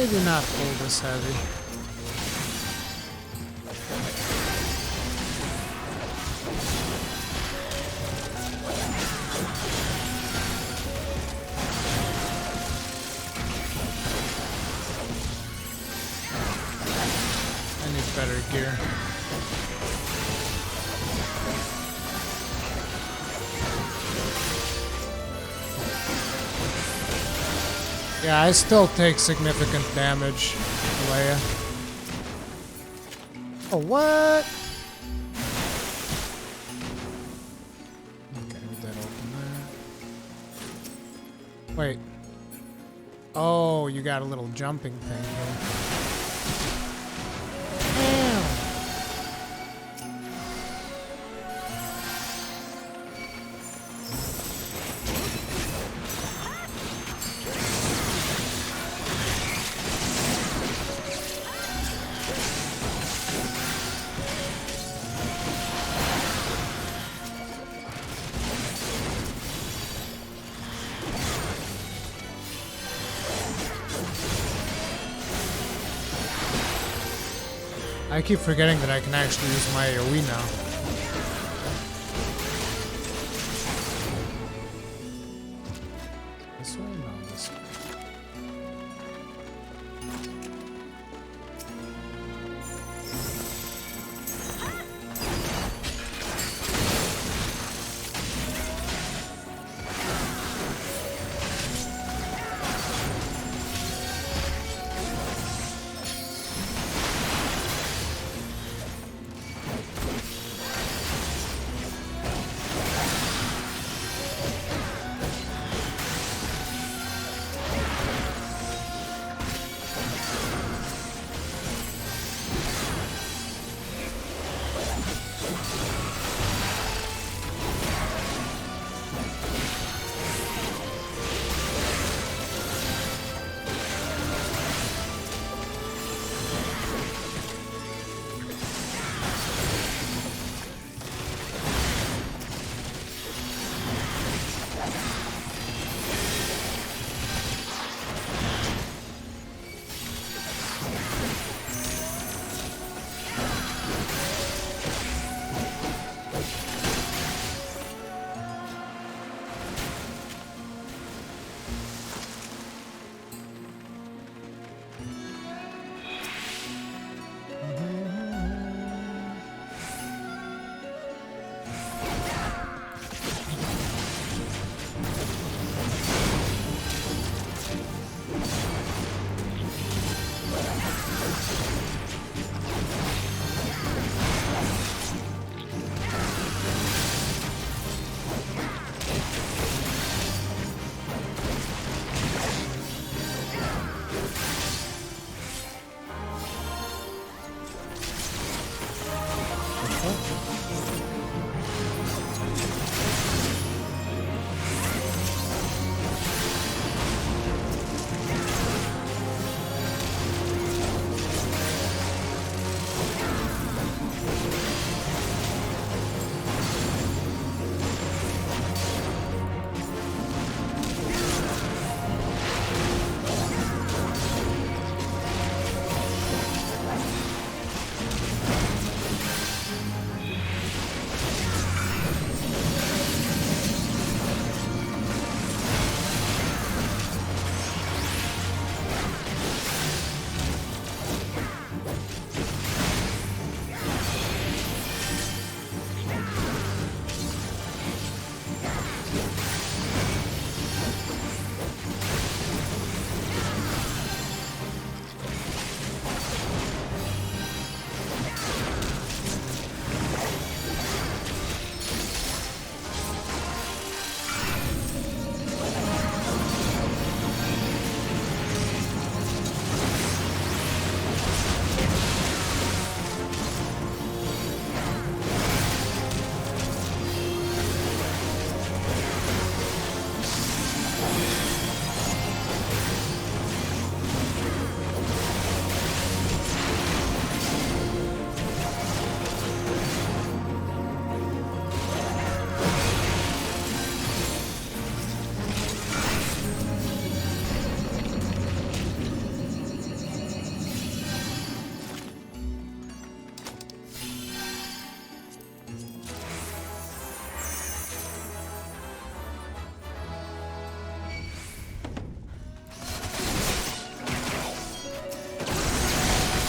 Maybe not pull this heavy. I need better gear. Yeah, I still take significant damage, Leia. Oh, what? Okay, we did open that. Wait. Oh, you got a little jumping thing here. Damn. I keep forgetting that I can actually use my AoE now. This way? No, this way.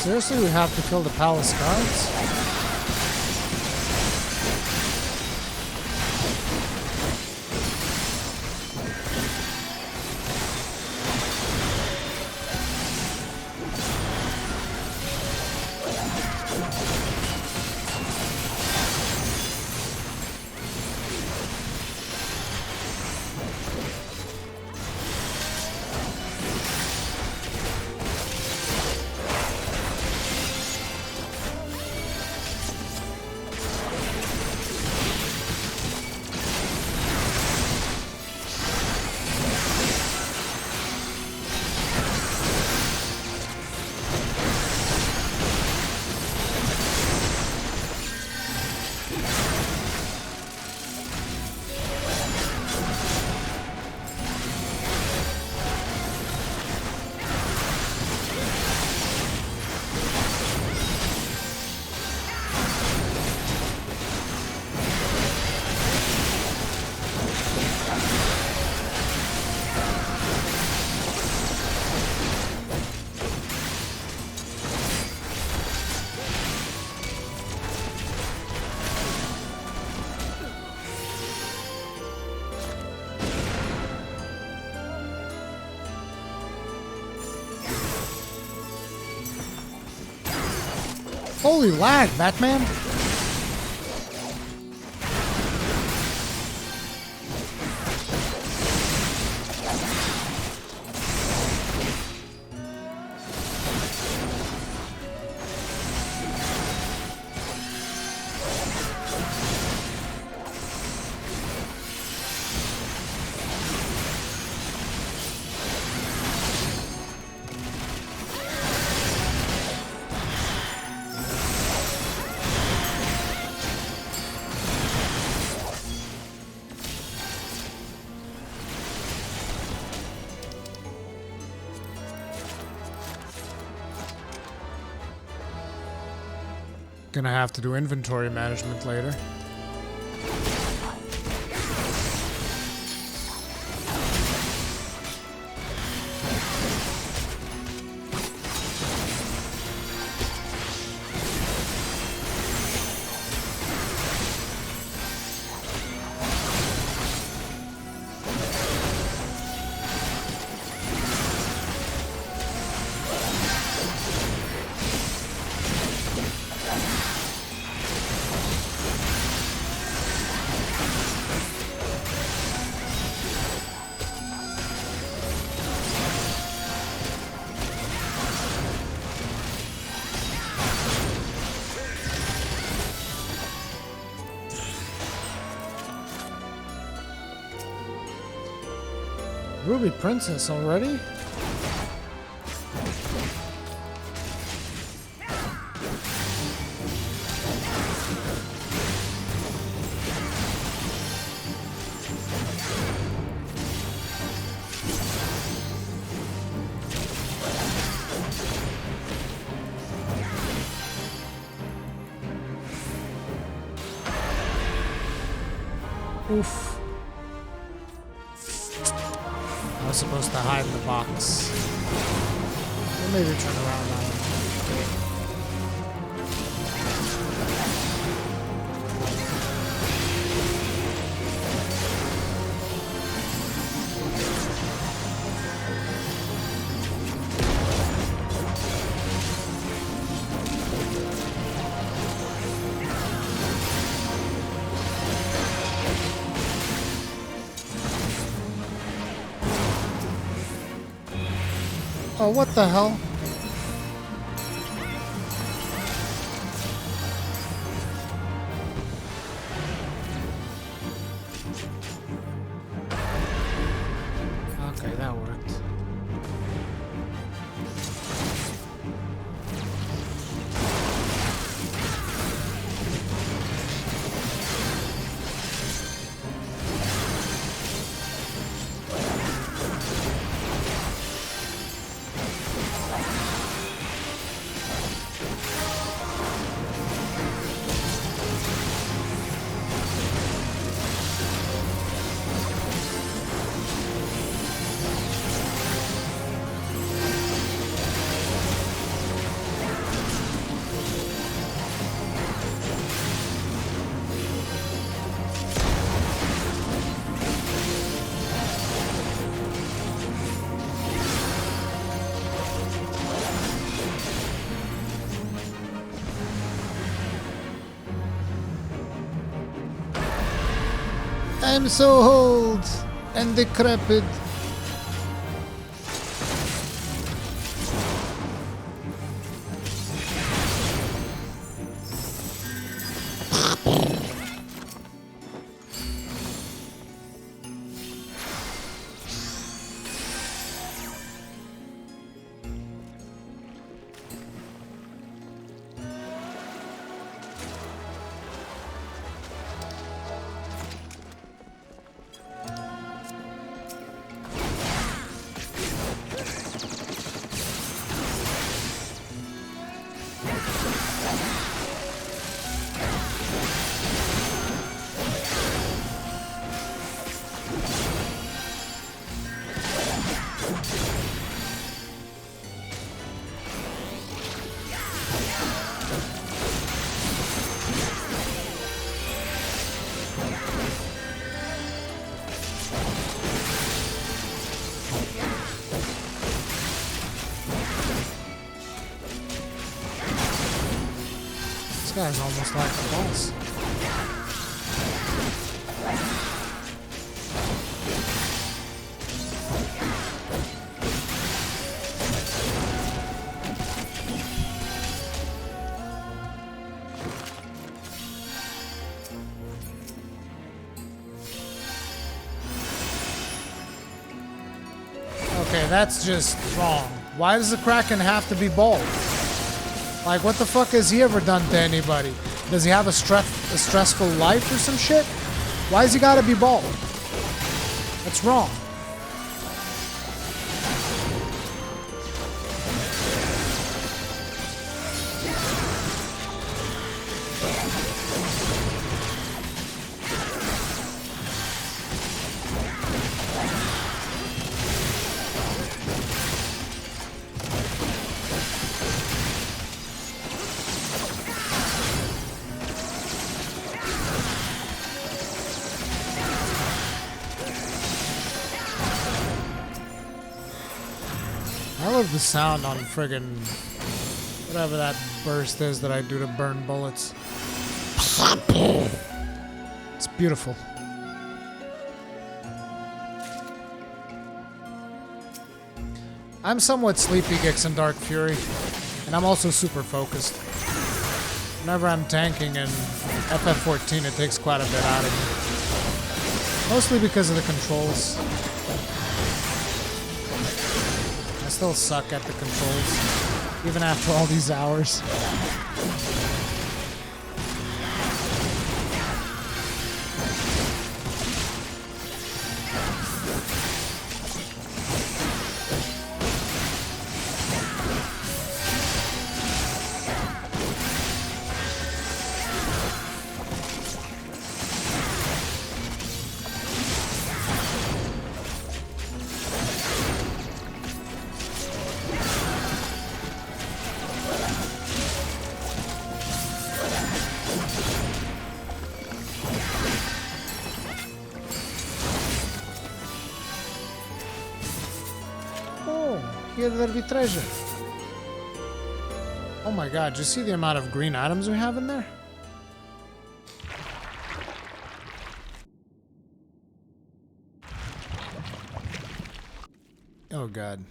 Seriously, we have to kill the palace guards? Holy lag, Batman! Gonna have to do inventory management later. Ruby Princess already? Oof. I was supposed to hide in the box. Or maybe turn around on it. Oh, what the hell? Okay, that worked. I'm so old and decrepit. This guy's almost like the boss. Okay, that's just wrong. Why does the Kraken have to be bald? Like, what the fuck has he ever done to anybody? Does he have a stressful life or some shit? Why has he gotta be bald? That's wrong. I love the sound on friggin' whatever that burst is that I do to burn bullets. It's beautiful. I'm somewhat sleepy, Gix and Dark Fury, and I'm also super focused. Whenever I'm tanking in FF14, it takes quite a bit out of me. Mostly because of the controls. I still suck at the controls, even after all these hours. Here there be treasure. Oh my god, do you see the amount of green items we have in there? Oh god.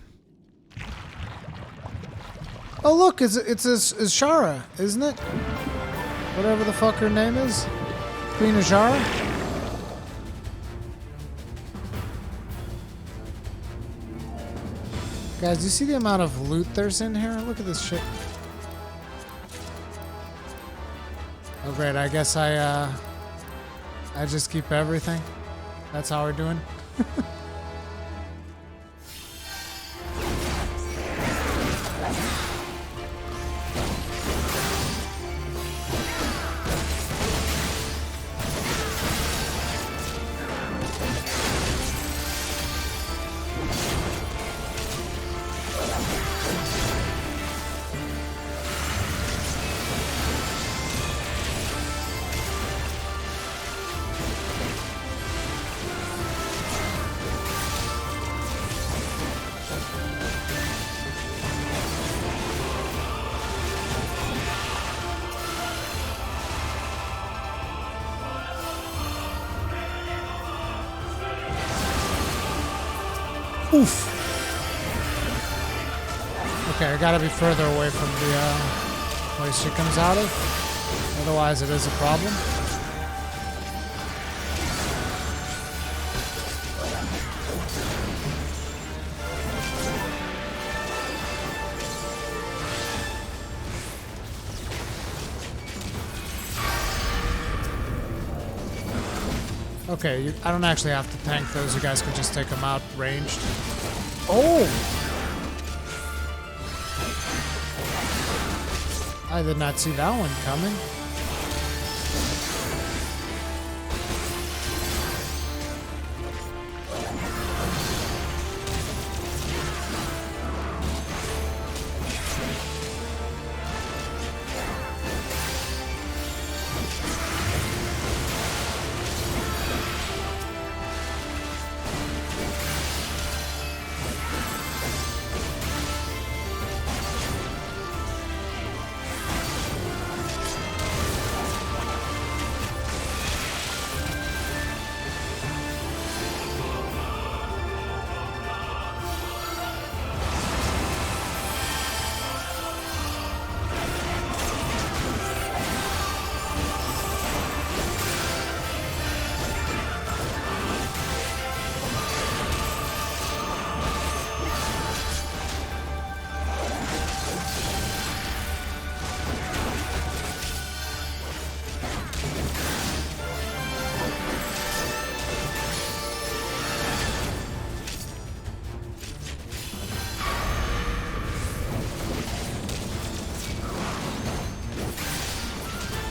Oh look, it's Shara, isn't it? Whatever the fuck her name is. Queen Ashara? Guys, do you see the amount of loot there's in here? Look at this shit. Oh great, I guess I just keep everything. That's how we're doing. Oof. Okay, I gotta be further away from the place she comes out of. Otherwise, it is a problem. Okay, I don't actually have to tank those. You guys can just take them out ranged. Oh! I did not see that one coming.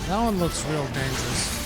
That one looks real dangerous.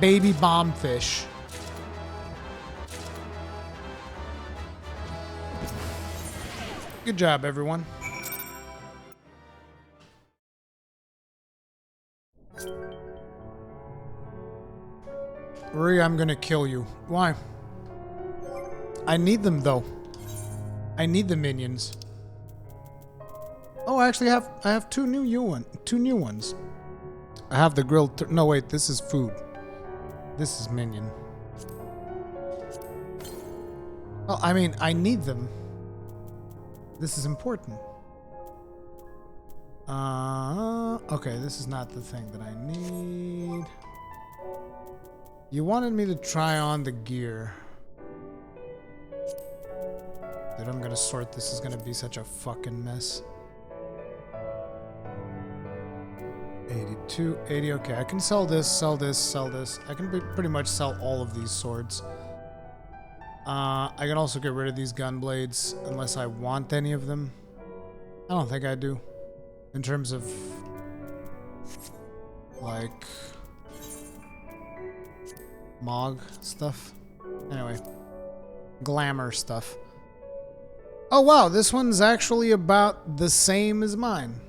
Baby bombfish. Good job, everyone. Rui, I'm gonna kill you. Why? I need them though. I need the minions. Oh, I actually have two new ones. I have the grilled. No, wait, this is food. This is minion. Well, I mean, I need them. This is important. Okay, this is not the thing that I need. You wanted me to try on the gear. Dude, I'm gonna sort this. Is gonna be such a fucking mess. 82, 80, okay, I can sell this, sell this, sell this. I can pretty much sell all of these swords. I can also get rid of these gun blades, unless I want any of them. I don't think I do. In terms of, like, Mog stuff. Anyway, glamour stuff. Oh wow, this one's actually about the same as mine.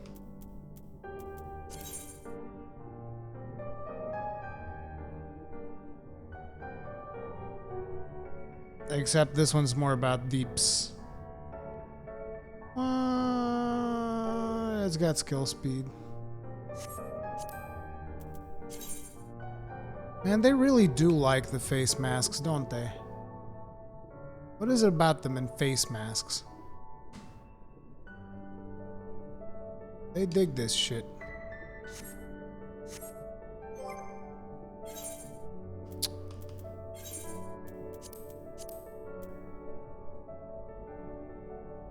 Except this one's more about deeps. It's got skill speed. Man, they really do like the face masks, don't they? What is it about them in face masks? They dig this shit.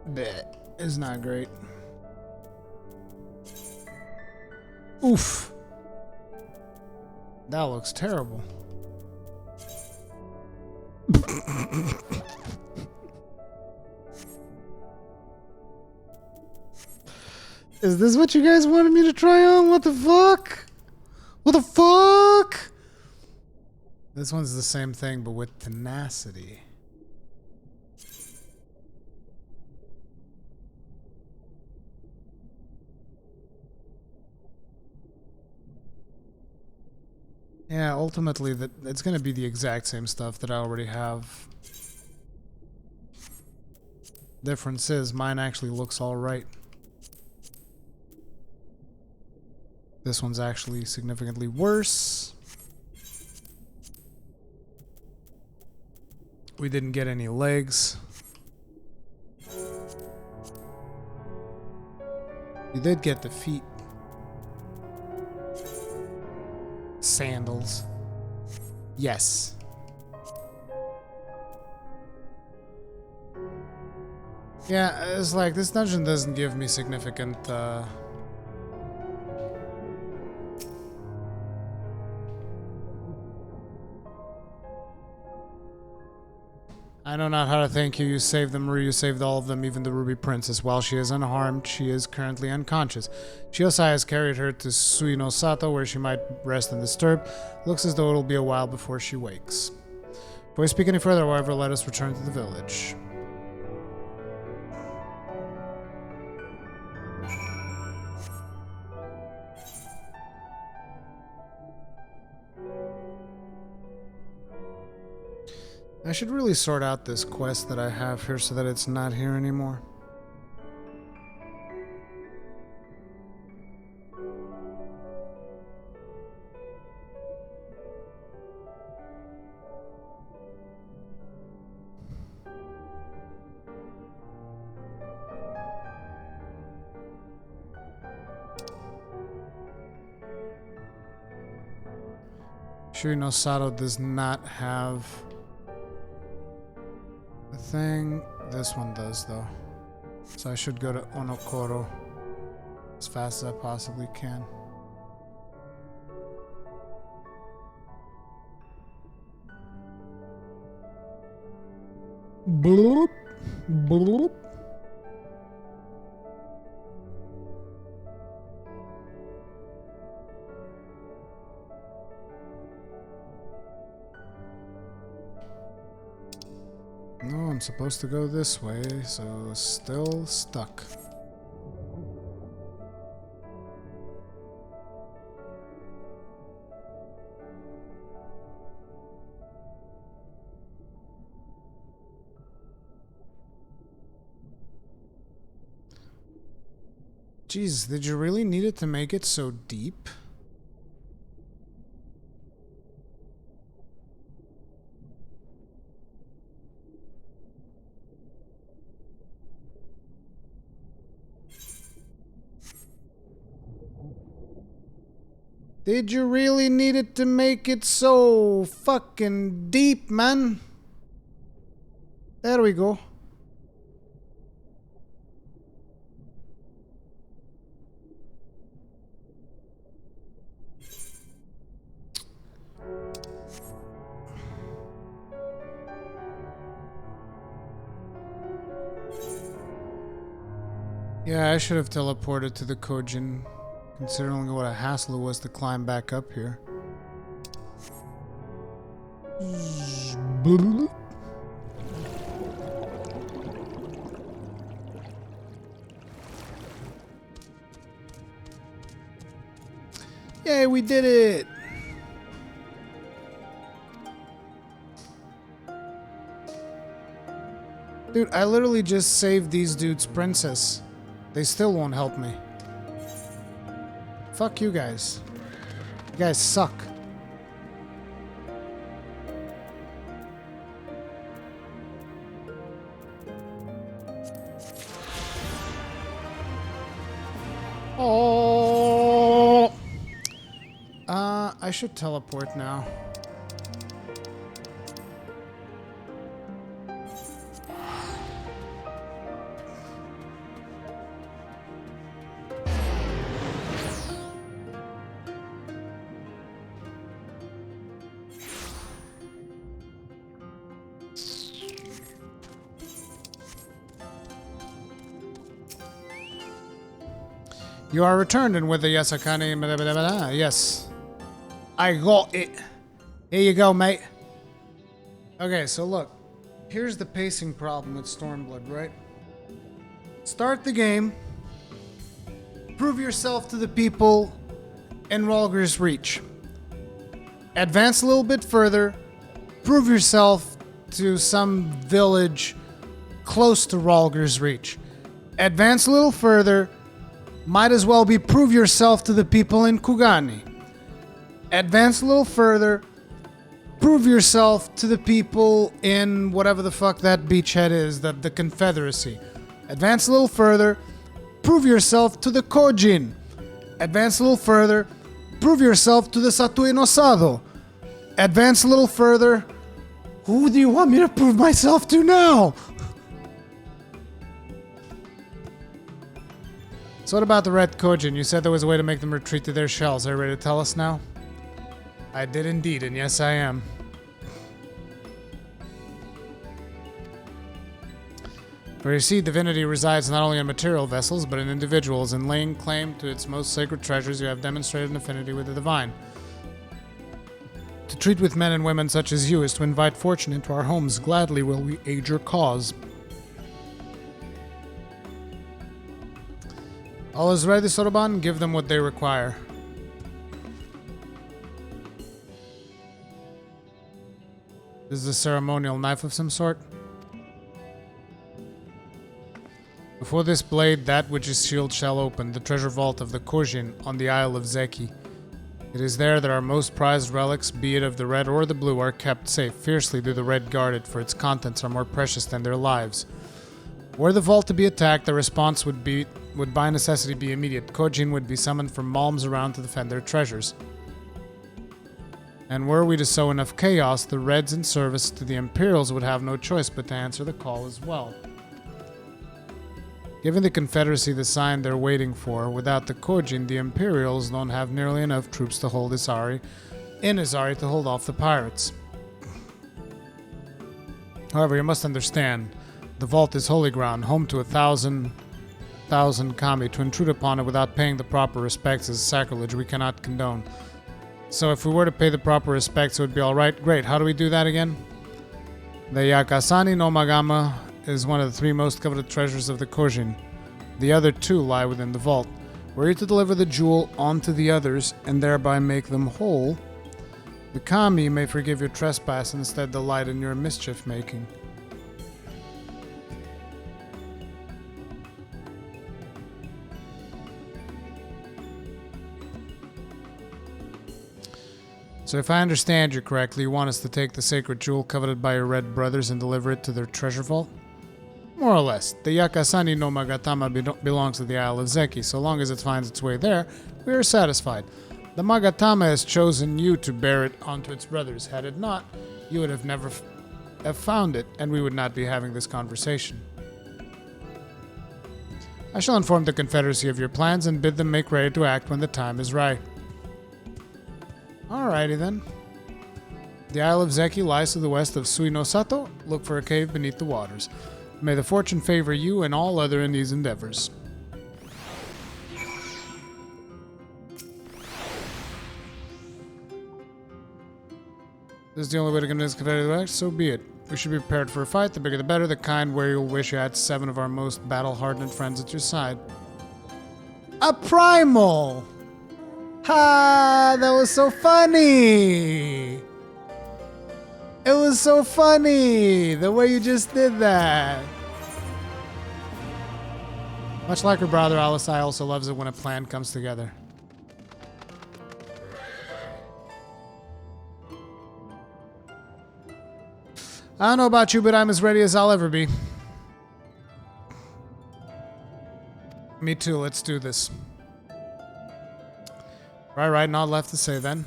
That is not great. Oof. That looks terrible. Is this what you guys wanted me to try on? What the fuck? What the fuck? This one's the same thing, but with tenacity. Yeah, ultimately, it's going to be the exact same stuff that I already have. Difference is, mine actually looks alright. This one's actually significantly worse. We didn't get any legs. We did get the feet. Sandals. Yes. Yeah, it's like this dungeon doesn't give me significant I know not how to thank you. You saved them, Marie. You saved all of them, even the Ruby Princess. While she is unharmed, she is currently unconscious. Shiosai has carried her to Suino Sato, where she might rest undisturbed. Looks as though it'll be a while before she wakes. Before we speak any further, however, let us return to the village. I should really sort out this quest that I have here so that it's not here anymore. Shirino Sato does not have a thing. This one does, though. So I should go to Onokoro as fast as I possibly can. Bloop, bloop. No, I'm supposed to go this way, so still stuck. Jeez, did you really need it to make it so deep? Did you really need it to make it so fucking deep, man? There we go. Yeah, I should have teleported to the Kojin, considering what a hassle it was to climb back up here. Yay, we did it! Dude, I literally just saved these dudes' princess. They still won't help me. Fuck you guys. You guys suck. Oh. I should teleport now. You are returned, and with the Yasakani, blah, blah, blah, blah. Yes. I got it. Here you go, mate. Okay, so look. Here's the pacing problem with Stormblood, right? Start the game. Prove yourself to the people in Rhalgr's Reach. Advance a little bit further. Prove yourself to some village close to Rhalgr's Reach. Advance a little further. Might as well be prove yourself to the people in Kugani. Advance a little further. Prove yourself to the people in whatever the fuck that beachhead is, the Confederacy. Advance a little further. Prove yourself to the Kojin. Advance a little further. Prove yourself to the Satui no Sado. Advance a little further. Who do you want me to prove myself to now? So what about the Red Kojin? You said there was a way to make them retreat to their shells. Are you ready to tell us now? I did indeed, and yes I am. For you see, divinity resides not only in material vessels, but in individuals. In laying claim to its most sacred treasures, you have demonstrated an affinity with the divine. To treat with men and women such as you is to invite fortune into our homes. Gladly will we aid your cause. All is ready, Soroban. Give them what they require. This is a ceremonial knife of some sort. Before this blade, that which is sealed shall open, the treasure vault of the Kojin on the Isle of Zeki. It is there that our most prized relics, be it of the red or the blue, are kept safe. Fiercely do the red guard it, for its contents are more precious than their lives. Were the vault to be attacked, the response would by necessity be immediate. Kojin would be summoned from malms around to defend their treasures. And were we to sow enough chaos, the Reds in service to the Imperials would have no choice but to answer the call as well. Giving the Confederacy the sign they're waiting for, without the Kojin, the Imperials don't have nearly enough troops to hold Isari to hold off the pirates. However, you must understand, the vault is holy ground, home to 1,000 kami. To intrude upon it without paying the proper respects is sacrilege we cannot condone. So if we were to pay the proper respects, it would be alright. Great, how do we do that again? The Yakasani no Magama is one of the 3 most coveted treasures of the Kojin. The other 2 lie within the vault. Were you to deliver the jewel onto the others and thereby make them whole, the kami may forgive your trespass and instead delight in your mischief making. So if I understand you correctly, you want us to take the sacred jewel coveted by your red brothers and deliver it to their treasure vault? More or less. The Yakasani no Magatama belongs to the Isle of Zeki. So long as it finds its way there, we are satisfied. The Magatama has chosen you to bear it onto its brothers. Had it not, you would have never have found it, and we would not be having this conversation. I shall inform the Confederacy of your plans and bid them make ready to act when the time is right. Alrighty then. The Isle of Zeki lies to the west of Suinosato. Look for a cave beneath the waters. May the fortune favor you and all other in these endeavors. This is the only way to convince Confederate to act, so be it. We should be prepared for a fight. The bigger the better, the kind where you'll wish you had 7 of our most battle-hardened friends at your side. A primal! Ha! That was so funny! It was so funny! The way you just did that! Much like her brother, Alisai also loves it when a plan comes together. I don't know about you, but I'm as ready as I'll ever be. Me too, let's do this. Right, not left to say then.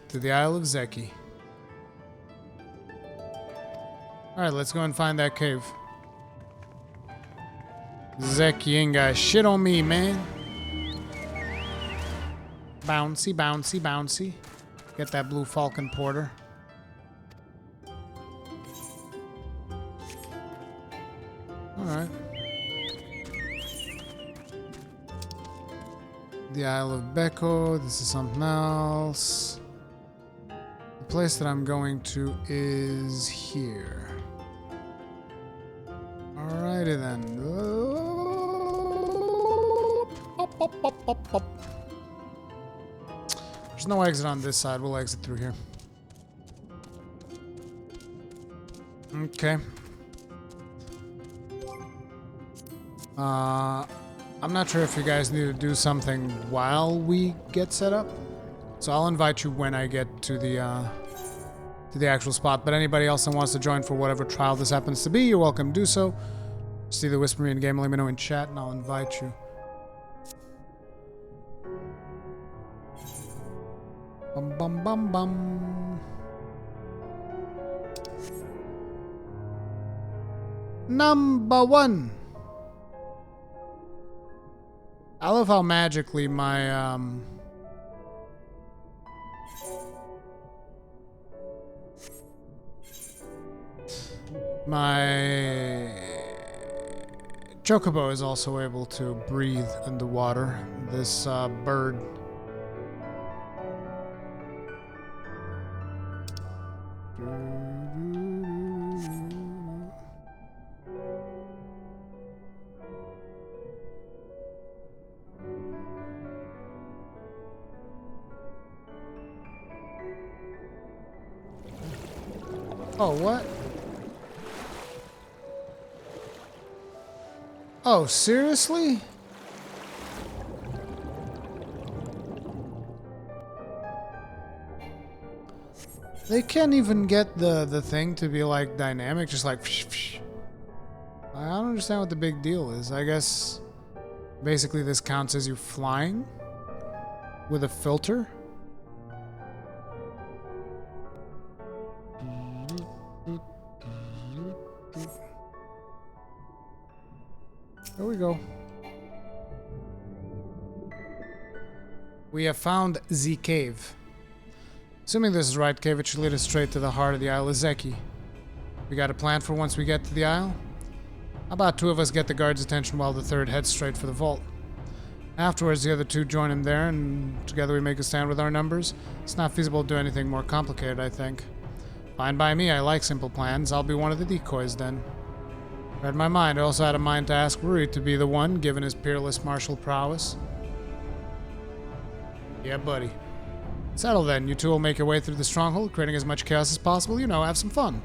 To the Isle of Zeki. Alright, let's go and find that cave. Zeki ain't got shit on me, man. Bouncy, bouncy, bouncy. Get that blue falcon porter. Alright. The Isle of Beko. This is something else. The place that I'm going to is here. Alrighty then. Up. There's no exit on this side. We'll exit through here. Okay. I'm not sure if you guys need to do something while we get set up. So I'll invite you when I get to the actual spot. But anybody else that wants to join for whatever trial this happens to be, you're welcome to do so. Just either whisper me in game, let me know in chat, and I'll invite you. Bum bum bum bum. Number 1. I love how magically my my Chocobo is also able to breathe underwater. This bird. Oh, what? Oh, seriously? They can't even get the thing to be like dynamic, just like I don't understand what the big deal is. I guess basically this counts as you flying with a filter. There we go. We have found the cave. Assuming this is the right cave, it should lead us straight to the heart of the Isle of Zeki. We got a plan for once we get to the Isle? How about 2 of us get the guard's attention while the 3rd heads straight for the vault? Afterwards, the other 2 join him there, and together we make a stand with our numbers. It's not feasible to do anything more complicated, I think. Fine by me, I like simple plans. I'll be one of the decoys then. Read my mind. I also had a mind to ask Rui to be the one, given his peerless martial prowess. Yeah, buddy. Settle then. You 2 will make your way through the stronghold, creating as much chaos as possible. You know, have some fun.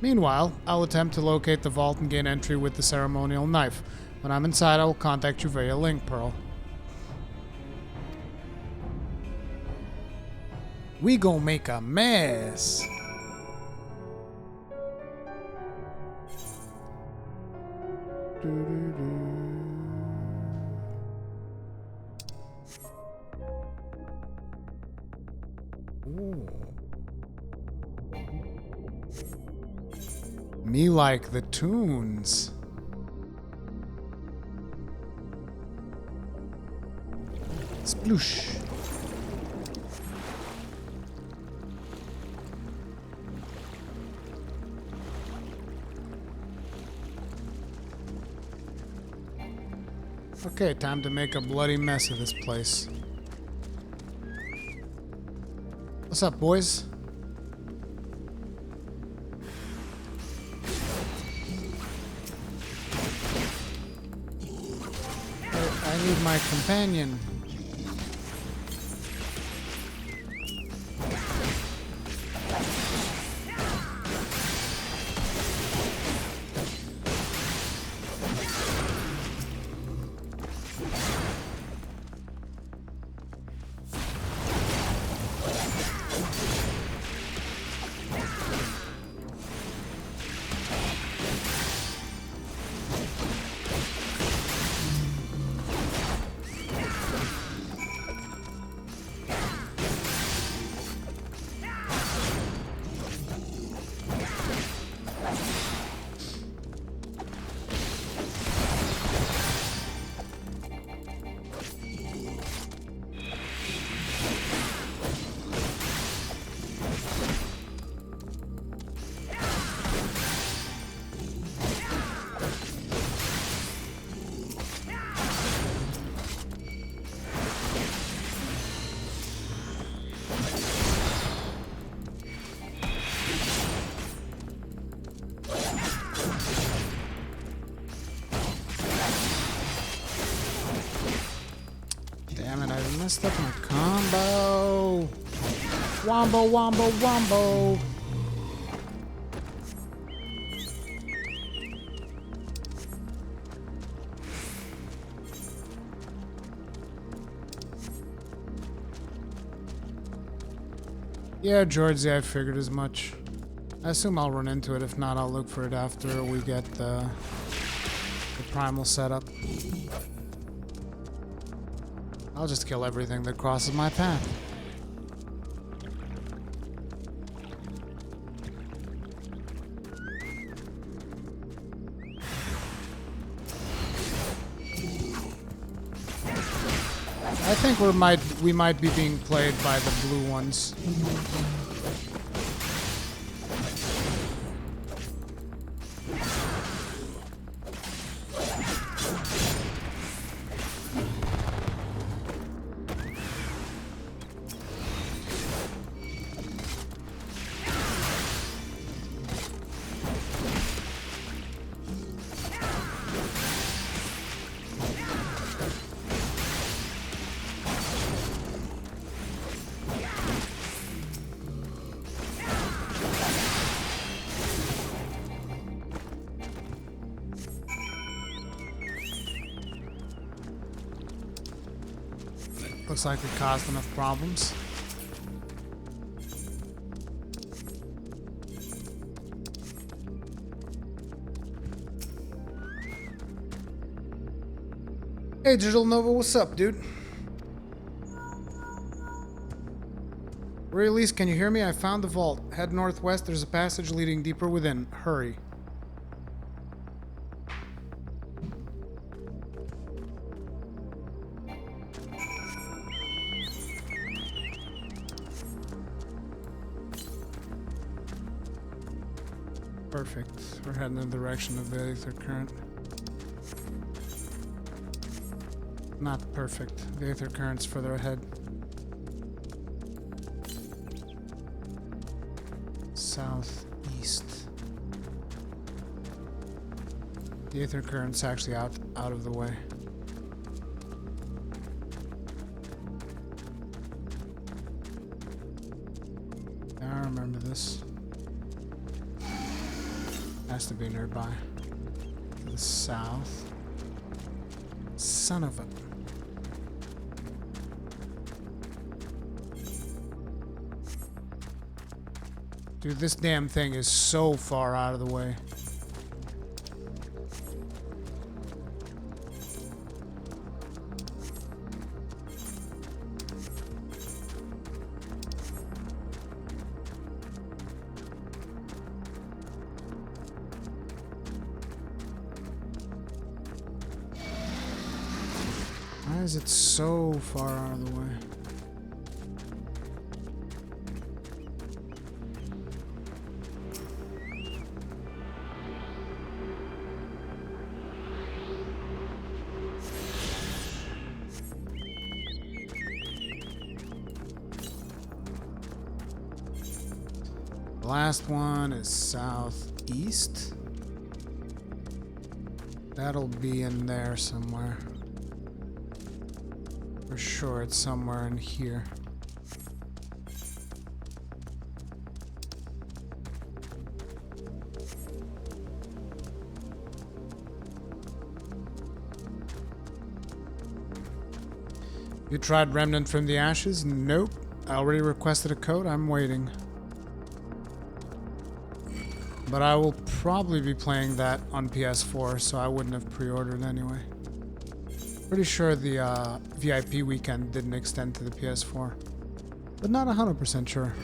Meanwhile, I'll attempt to locate the vault and gain entry with the ceremonial knife. When I'm inside, I will contact you via link pearl. We gon' make a mess. Ooh. Me like the tunes. Sploosh. Okay, time to make a bloody mess of this place. What's up, boys? I need my companion. Messed up my combo. Wombo, wombo, wombo. Yeah, Georgie, I figured as much. I assume I'll run into it. If not, I'll look for it after we get the primal setup. I'll just kill everything that crosses my path. I think we might be being played by the blue ones. Looks like it caused enough problems. Hey, Digital Nova, what's up, dude? Release, can you hear me? I found the vault. Head northwest, there's a passage leading deeper within. Hurry. Perfect. We're heading in the direction of the Aether Current. Not perfect. The Aether Current's further ahead. Southeast. The Aether Current's actually out of the way. I remember this. Has to be nearby. To the south. Son of a... Dude, this damn thing is so far out of the way. Why is it so far out of the way? The last one is southeast. That'll be in there somewhere. For sure, it's somewhere in here. You tried Remnant from the Ashes? Nope. I already requested a code. I'm waiting. But I will probably be playing that on PS4, so I wouldn't have pre-ordered anyway. Pretty sure the VIP weekend didn't extend to the PS4, but not 100% sure.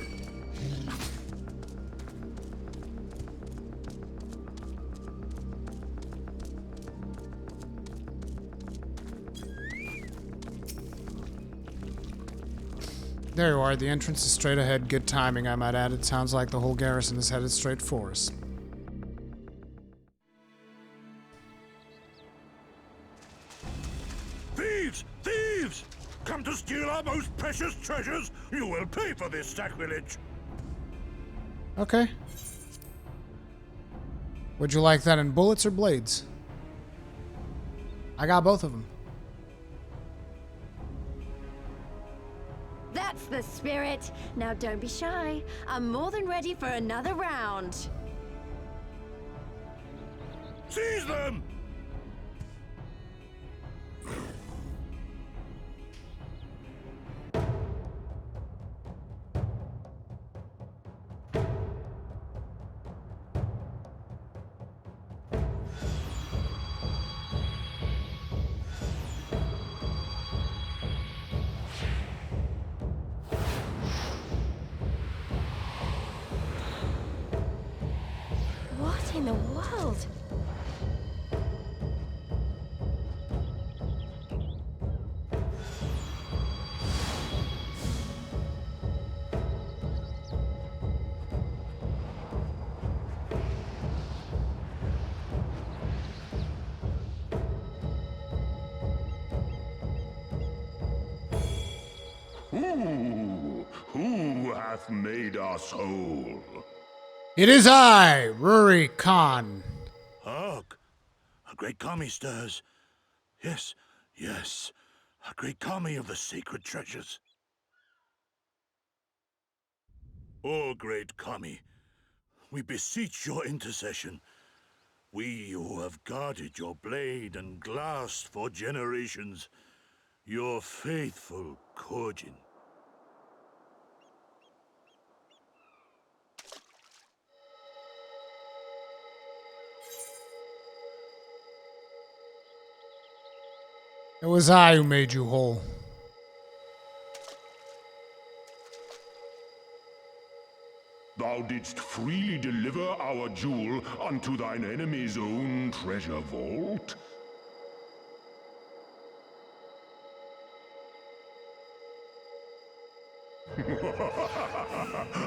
There you are, the entrance is straight ahead. Good timing, I might add. It sounds like the whole garrison is headed straight for us.
Thieves! Thieves! Come to steal our most precious treasures? You will pay for this sacrilege!
Okay. Would you like that in bullets or blades? I got both of them.
the spirit. Now don't be shy. I'm more than ready for another round.
Seize them!
What in the world?
Who hath made us whole?
It is I, Ruri Khan.
Hark! A great kami stirs. Yes, yes. A great kami of the sacred treasures. O great kami, we beseech your intercession. We who have guarded your blade and glass for generations. Your faithful Kojin.
It was I who made you whole.
Thou didst freely deliver our jewel unto thine enemy's own treasure vault?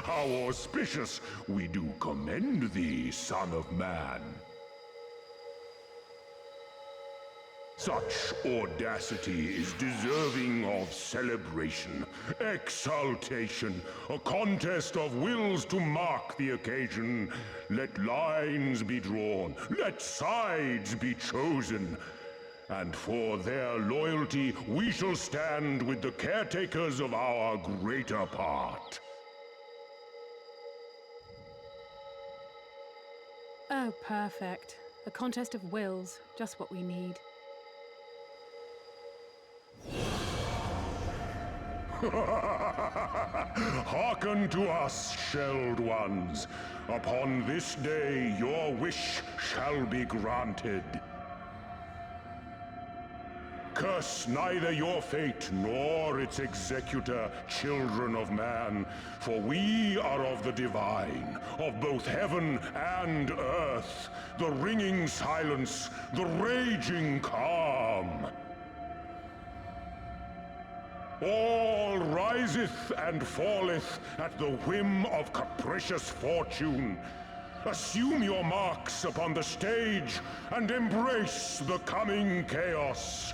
How auspicious! We do commend thee, son of man. Such audacity is deserving of celebration, exaltation, a contest of wills to mark the occasion. Let lines be drawn, let sides be chosen. And for their loyalty, we shall stand with the caretakers of our greater part.
Oh, perfect. A contest of wills. Just what we need.
Hearken to us, shelled ones. Upon this day, your wish shall be granted. Curse neither your fate nor its executor, children of man, for we are of the divine, of both heaven and earth, the ringing silence, the raging calm. All riseth and falleth at the whim of capricious fortune. Assume your marks upon the stage and embrace the coming chaos.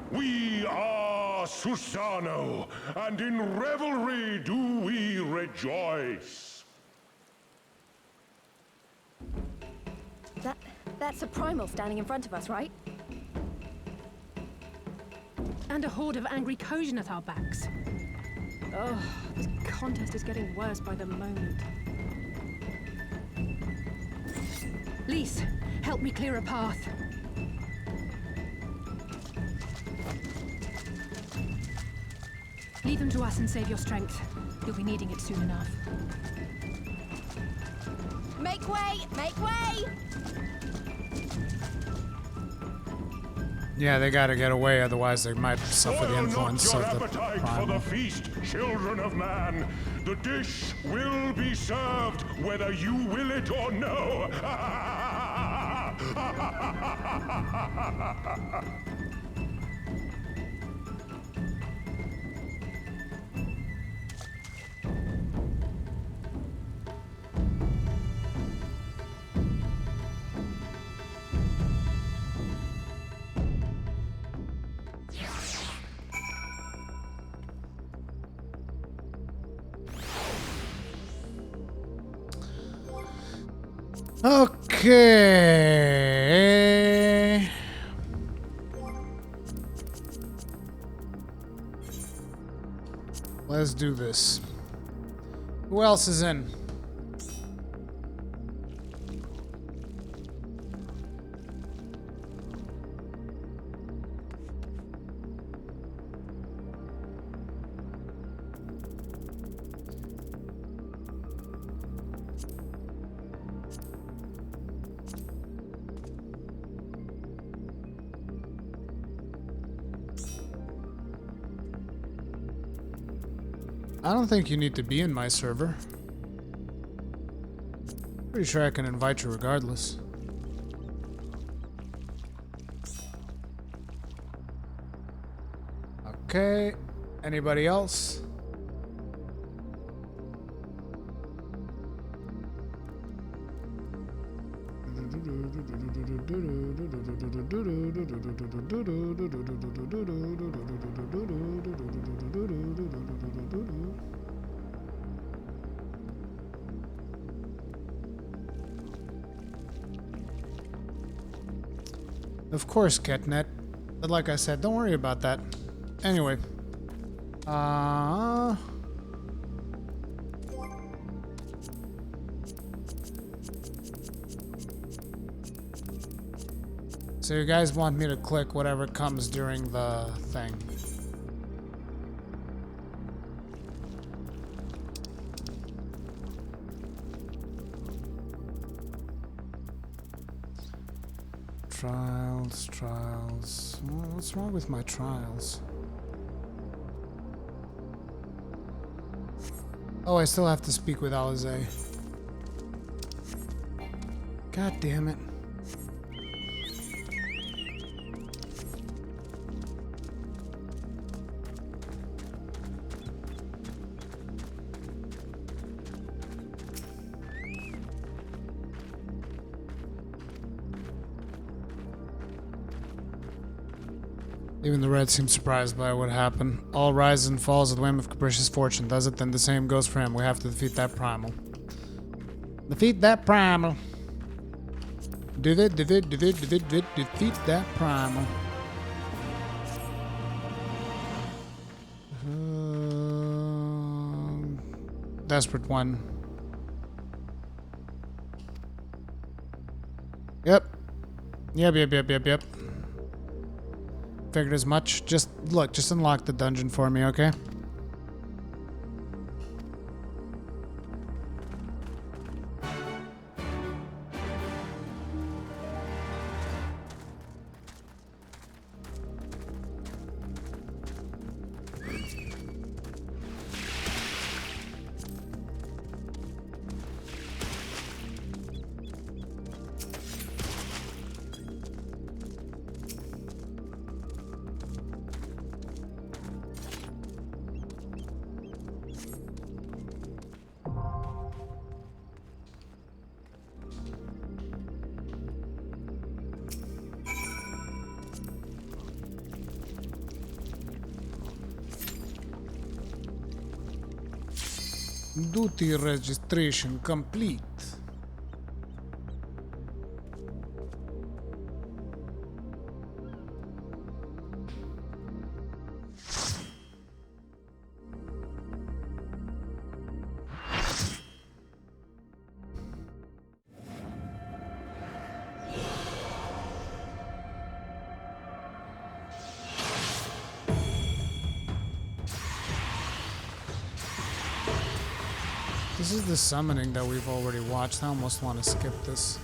We are Susano, and in revelry do we rejoice.
That's a primal standing in front of us, right?
And a horde of angry Kojin at our backs. Oh, this contest is getting worse by the moment. Lise, help me clear a path. Leave them to us and save your strength. You'll be needing it soon enough.
Make way! Make way!
Yeah, they gotta get away, otherwise they might suffer the
Spoil
influence
not
of
your
the
appetite for
primal.
the feast, children of man. The dish will be served whether you will it or no.
Okay. Let's do this. Who else is in? I don't think you need to be in my server. Pretty sure I can invite you regardless. Okay. Anybody else? Of course, Ketnet. But like I said, don't worry about that. Anyway. So you guys want me to click whatever comes during the thing. Trials. What's wrong with my trials? Oh, I still have to speak with Alize. God damn it. Even the red seems surprised by what happened. All rises and falls at the whim of capricious fortune. Does it, then the same goes for him. We have to defeat that primal. Defeat that primal. Defeat that primal. Desperate one. Yep. Yep. Figured as much. Just look, just unlock the dungeon for me, okay? Duty registration complete. This is the summoning that we've already watched. I almost want to skip this.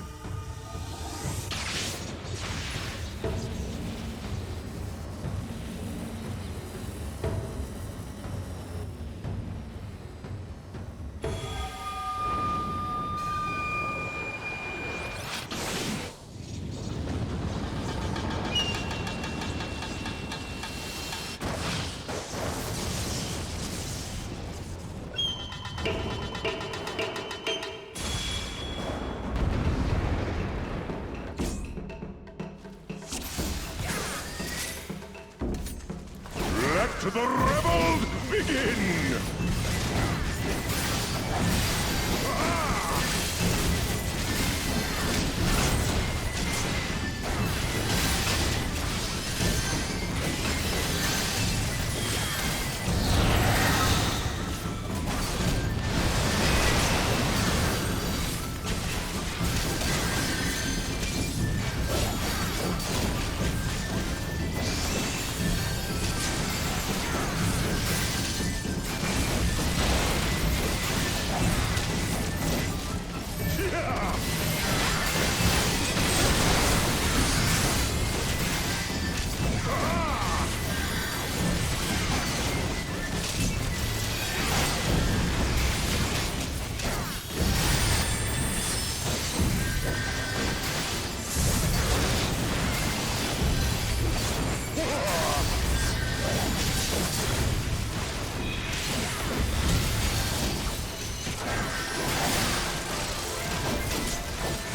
the rebels begin!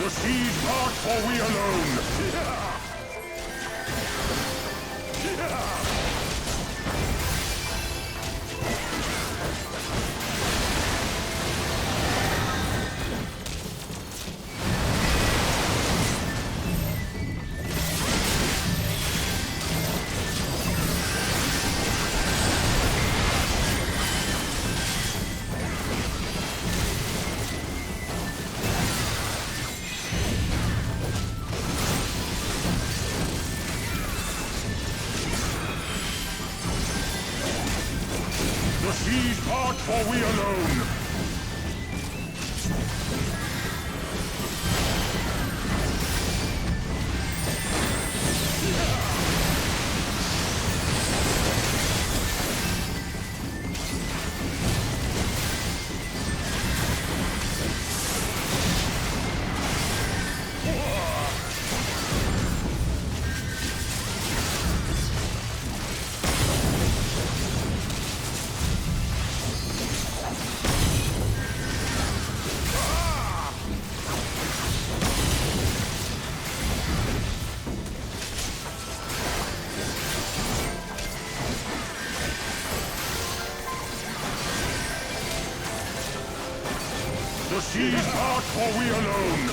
The siege march for we alone! The siege march for we alone! The siege march for we alone!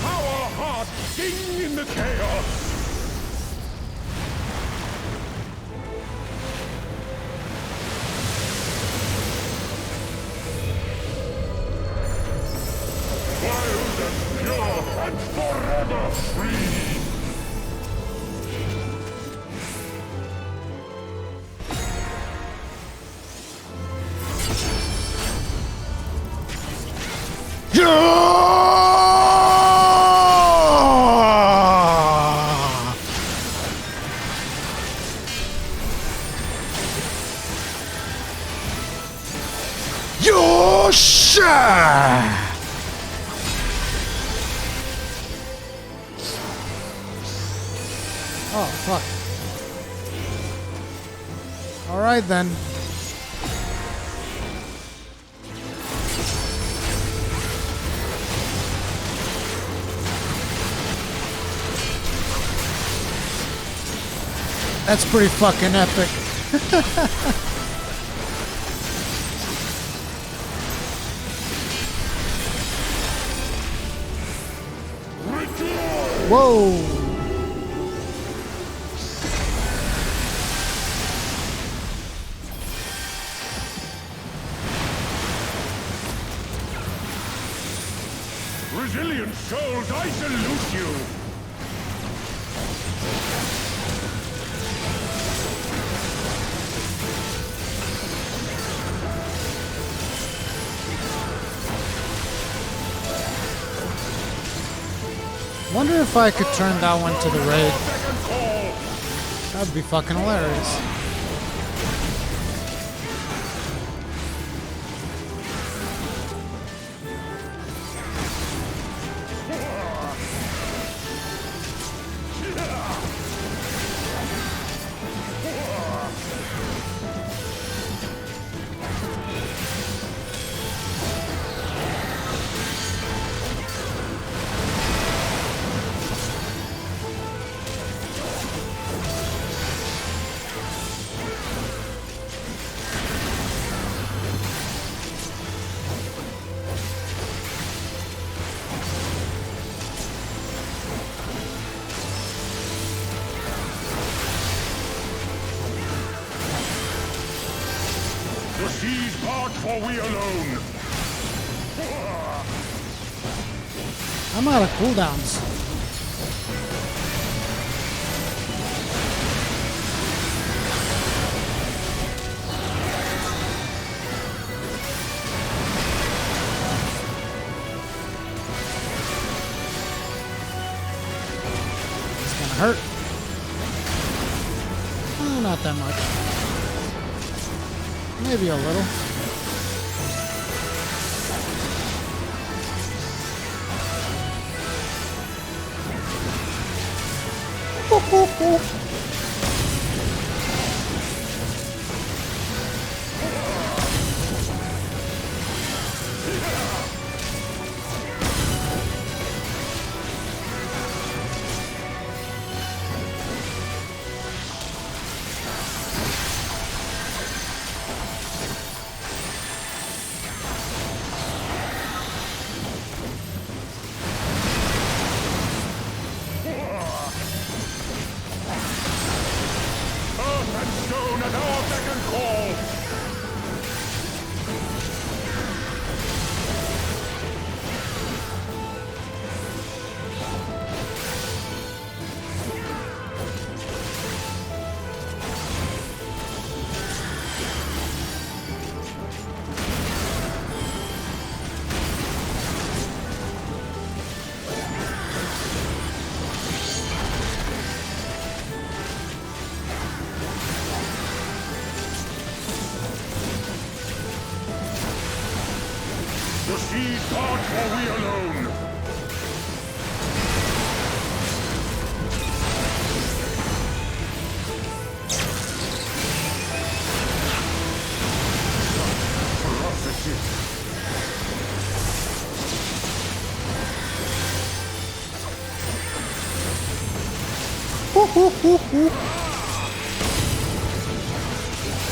Our hearts sing in the chaos! Wild and pure and forever free!
Yosha! Oh, fuck. Alright then. That's pretty fucking epic. Whoa!
Resilient souls, I salute you!
Wonder if I could turn that one to the raid. That'd be fucking hilarious.
part, for we alone.
I'm out of cooldowns. It's gonna hurt. Oh, not that much. Maybe a little.
Earth and stone at our beck and call. The seas part, for we alone. Ferocity.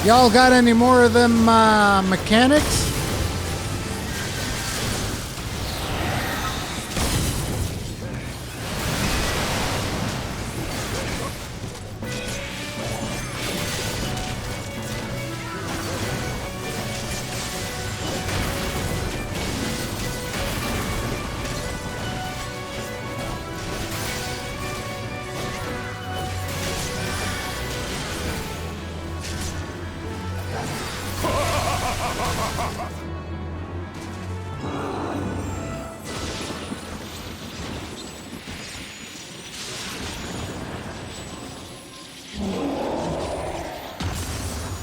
Y'all got any more of them mechanics?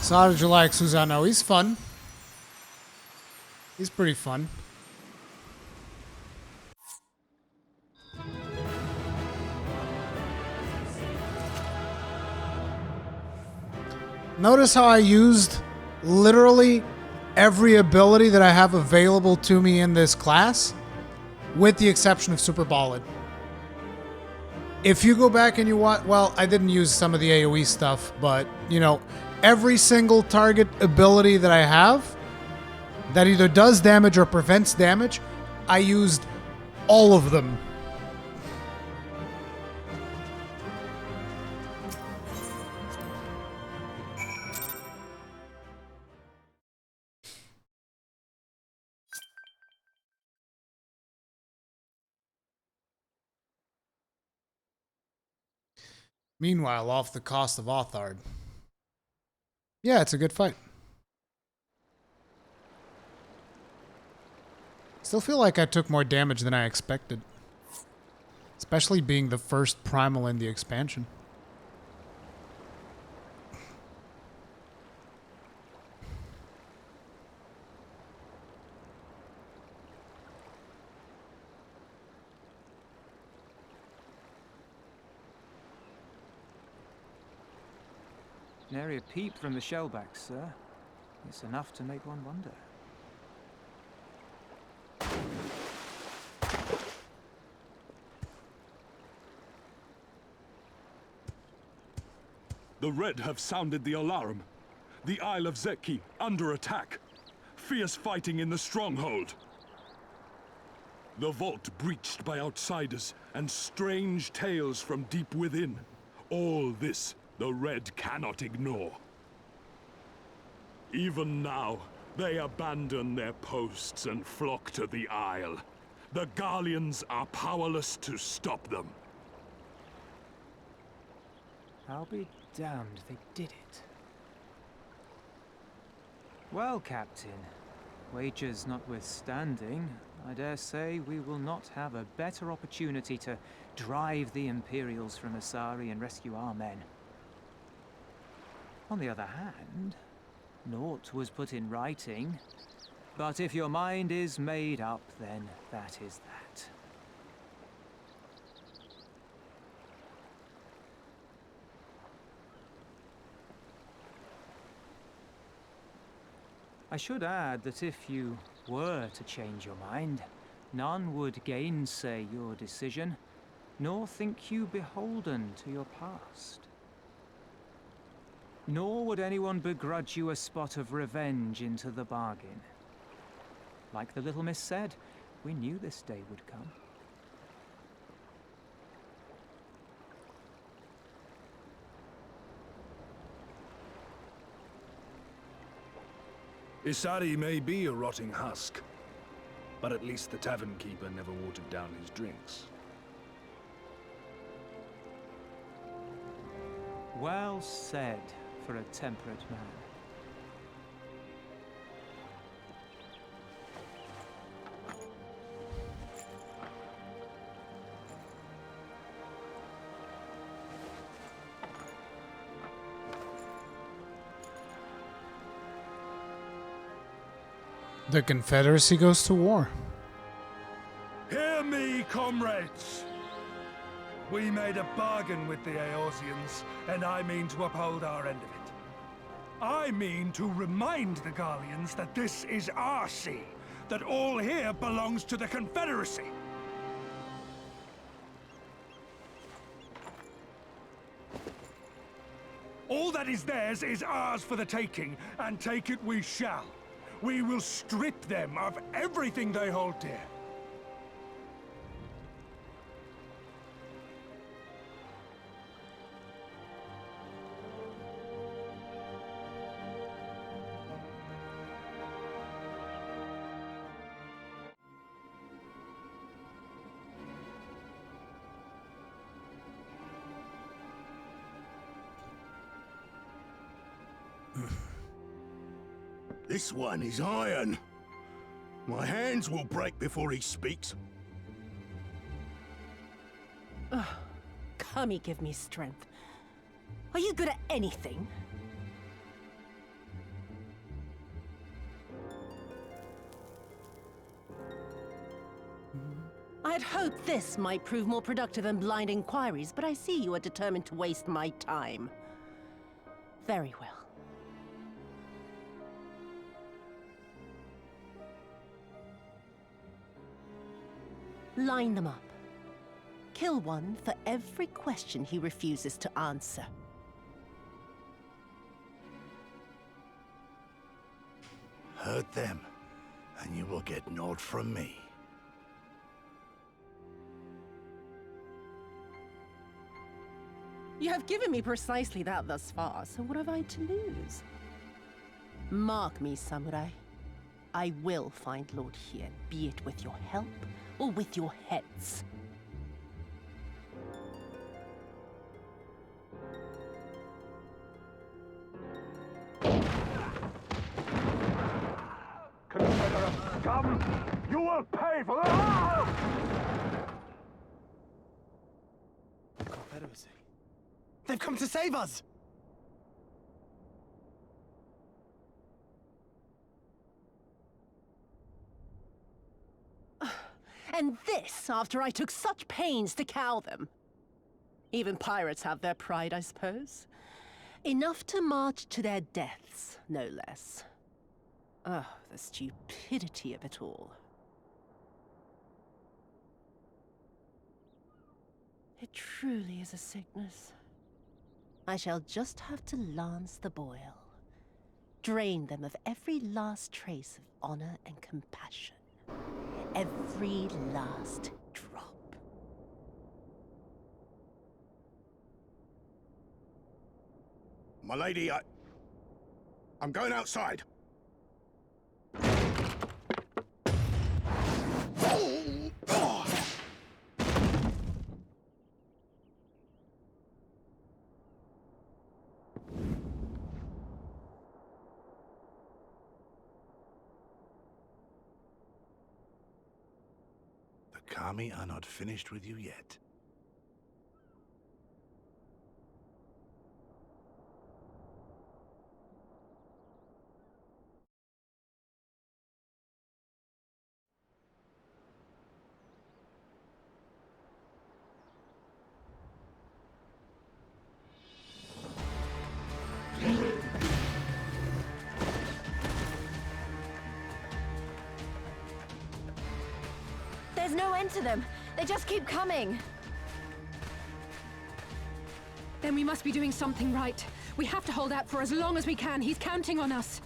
So how did you like Susano? He's fun. He's pretty fun. Notice how I used literally every ability that I have available to me in this class, with the exception of Super Ballad. If you go back and you watch, well, I didn't use some of the AoE stuff, but, you know, every single target ability that I have that either does damage or prevents damage, I used all of them. Meanwhile, off the cost of Authard. Yeah, it's a good fight. Still feel like I took more damage than I expected. Especially being the first primal in the expansion.
Nary a peep from the shellbacks, sir. It's enough to make one wonder.
The Red have sounded the alarm. The Isle of Zeki under attack. Fierce fighting in the stronghold. The vault breached by outsiders and strange tales from deep within. All this the Red cannot ignore. Even now, They abandon their posts and flock to the Isle. The Garleans are powerless to stop them.
I'll be damned they did it. Well, Captain, wagers notwithstanding, I dare say we will not have a better opportunity to drive the Imperials from Asari and rescue our men. On the other hand, naught was put in writing, but if your mind is made up, then that is that. I should add that if you were to change your mind, none would gainsay your decision, nor think you beholden to your past. Nor would anyone begrudge you a spot of revenge into the bargain. Like the little miss said, we knew this day would come.
Isari may be a rotting husk, but at least the tavern keeper never watered down his drinks.
Well said for a temperate man.
The Confederacy goes to war.
Hear me, comrades! We made a bargain with the Eorzeans, and I mean to uphold our end of it. I mean to remind the Garleans that this is our sea, that all here belongs to the Confederacy. All that is theirs is ours for the taking, and take it we shall. We will strip them of everything they hold dear.
This one is iron. My hands will break before he speaks.
Kami, give me strength. Are you good at anything? I had hoped this might prove more productive than blind inquiries, but I see you are determined to waste my time. Very well. Line them up. Kill one for every question he refuses to answer.
Hurt them, and you will get naught from me.
You have given me precisely that thus far, so what have I to lose? Mark me, samurai. I will find Lord here, be it with your help or with your heads.
Confederate scum! You will pay for that!
Confederacy. They've come to save us!
And this after I took such pains to cow them. Even pirates have their pride, I suppose. Enough to march to their deaths, no less. Oh, the stupidity of it all. It truly is a sickness. I shall just have to lance the boil. Drain them of every last trace of honor and compassion. Every last drop.
My lady, I'm going outside.
Kami are not finished with you yet.
There's no end to them. They just keep coming.
Then we must be doing something right. We have to hold out for as long as we can. He's counting on us.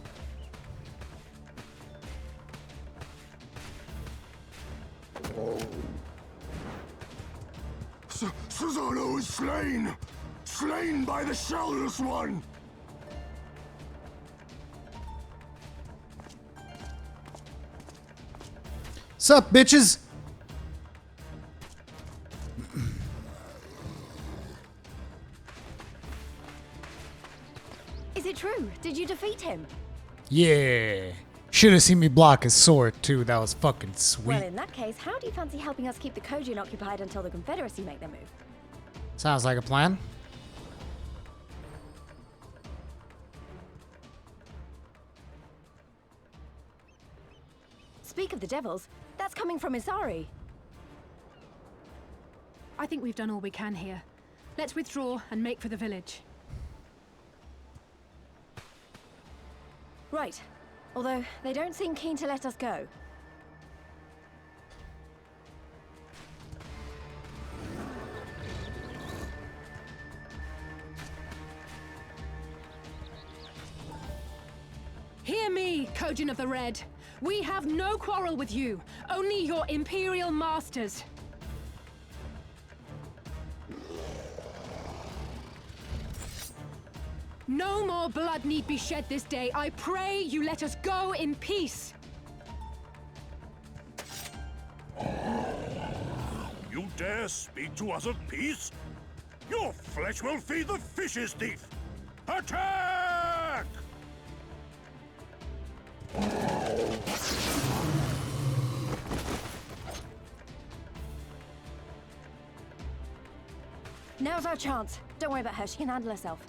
Susanoo is slain! Slain by the Shellless One!
Sup, bitches?
Is it true? Did you defeat him?
Yeah. Should have seen me block his sword, too. That was fucking sweet.
Well, in that case, how do you fancy helping us keep the Kojin occupied until the Confederacy make their move?
Sounds like a plan.
Speak of the devils, that's coming from Isari.
I think we've done all we can here. Let's withdraw and make for the village.
Right. Although, they don't seem keen to let us go.
Hear me, Kojin of the Red. We have no quarrel with you, only your Imperial masters. No more blood need be shed this day. I pray you let us go in peace.
You dare speak to us of peace? Your flesh will feed the fishes, thief! Attack!
Now's our chance. Don't worry about her, she can handle herself.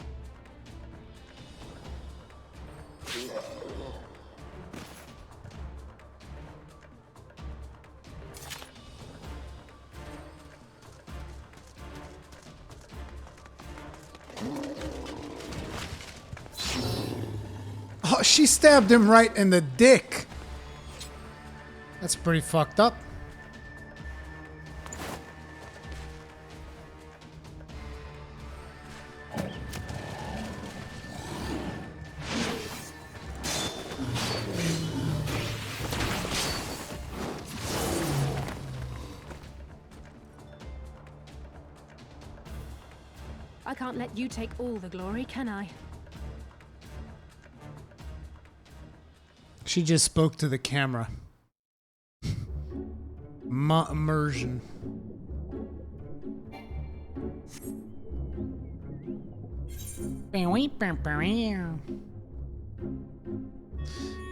Oh, she stabbed him right in the dick. That's pretty fucked up.
I can't let you take all the glory, can I?
She just spoke to the camera. Immersion.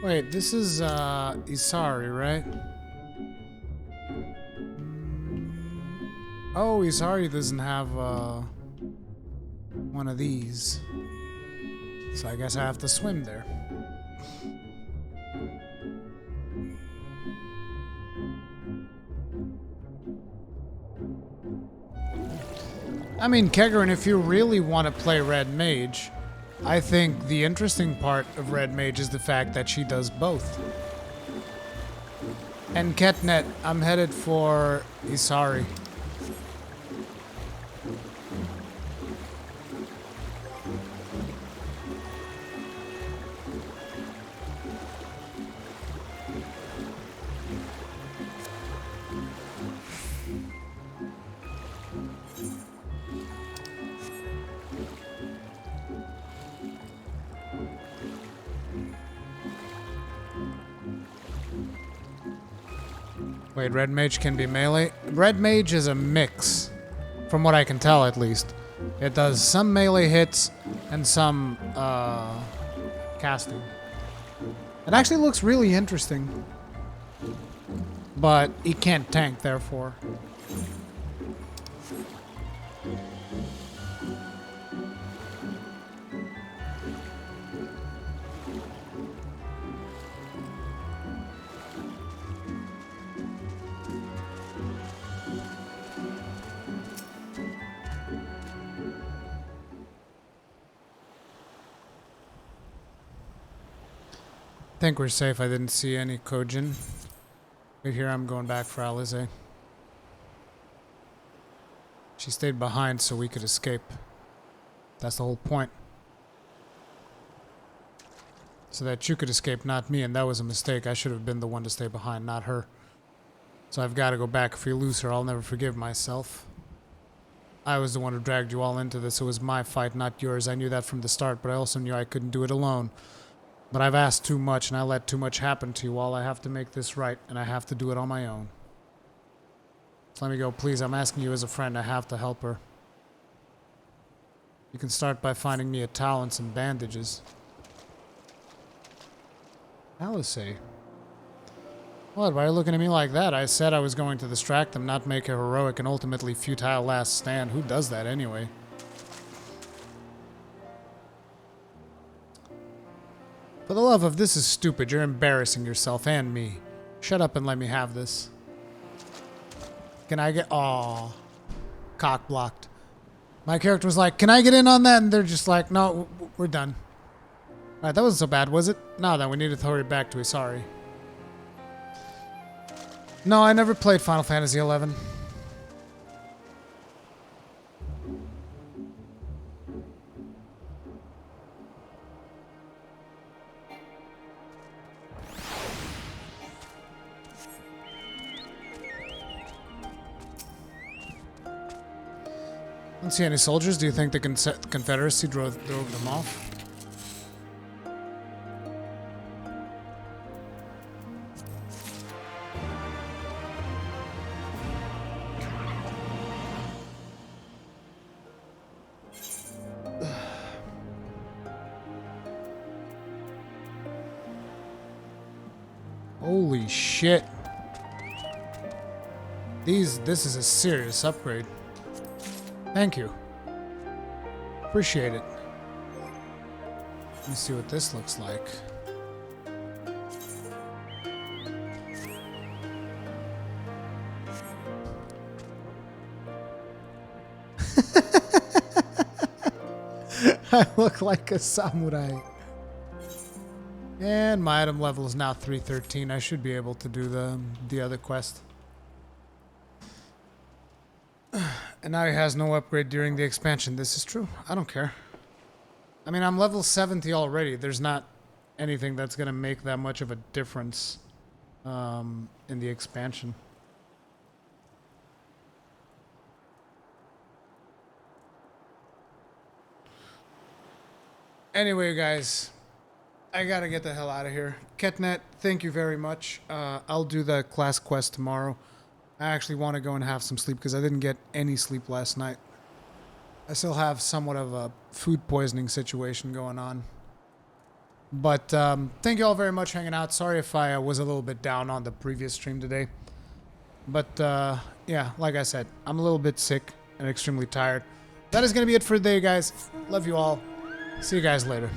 Wait, this is Isari, right? Oh, Isari doesn't have one of these. So I guess I have to swim there. I mean, Kegarin, if you really want to play Red Mage, I think the interesting part of Red Mage is the fact that she does both. And Ketnet, I'm headed for Isari. Wait, Red Mage can be melee? Red Mage is a mix, from what I can tell at least. It does some melee hits and some casting. It actually looks really interesting. But he can't tank, therefore. I think we're safe. I didn't see any Kojin. Right here, I'm going back for Alize. She stayed behind so we could escape. That's the whole point. So that you could escape, not me, and that was a mistake. I should have been the one to stay behind, not her. So I've got to go back. If we lose her, I'll never forgive myself. I was the one who dragged you all into this. It was my fight, not yours. I knew that from the start, but I also knew I couldn't do it alone. But I've asked too much, and I let too much happen to you all. I have to make this right, and I have to do it on my own. So let me go, please. I'm asking you as a friend. I have to help her. You can start by finding me a towel and some bandages. Alice. What? Why are you looking at me like that? I said I was going to distract them, not make a heroic and ultimately futile last stand. Who does that anyway? For the love of this is stupid. You're embarrassing yourself and me. Shut up and let me have this. Can I get... Aw. Cock blocked. My character was like, can I get in on that? And they're just like, no, we're done. Alright, that wasn't so bad, was it? No, then we need to hurry back to it. Sorry. No, I never played Final Fantasy XI. Don't see any soldiers. Do you think the Confederacy drove them off? Holy shit. This is a serious upgrade. Thank you. Appreciate it. Let me see what this looks like. I look like a samurai. And my item level is now 313. I should be able to do the other quest. And now he has no upgrade during the expansion. This is true. I don't care. I mean, I'm level 70 already. There's not anything that's going to make that much of a difference in the expansion. Anyway, guys, I gotta get the hell out of here. Ketnet, thank you very much. I'll do the class quest tomorrow. I actually want to go and have some sleep because I didn't get any sleep last night. I still have somewhat of a food poisoning situation going on. But thank you all very much for hanging out. Sorry if I was a little bit down on the previous stream today. But yeah, like I said, I'm a little bit sick and extremely tired. That is going to be it for today, guys. Love you all. See you guys later.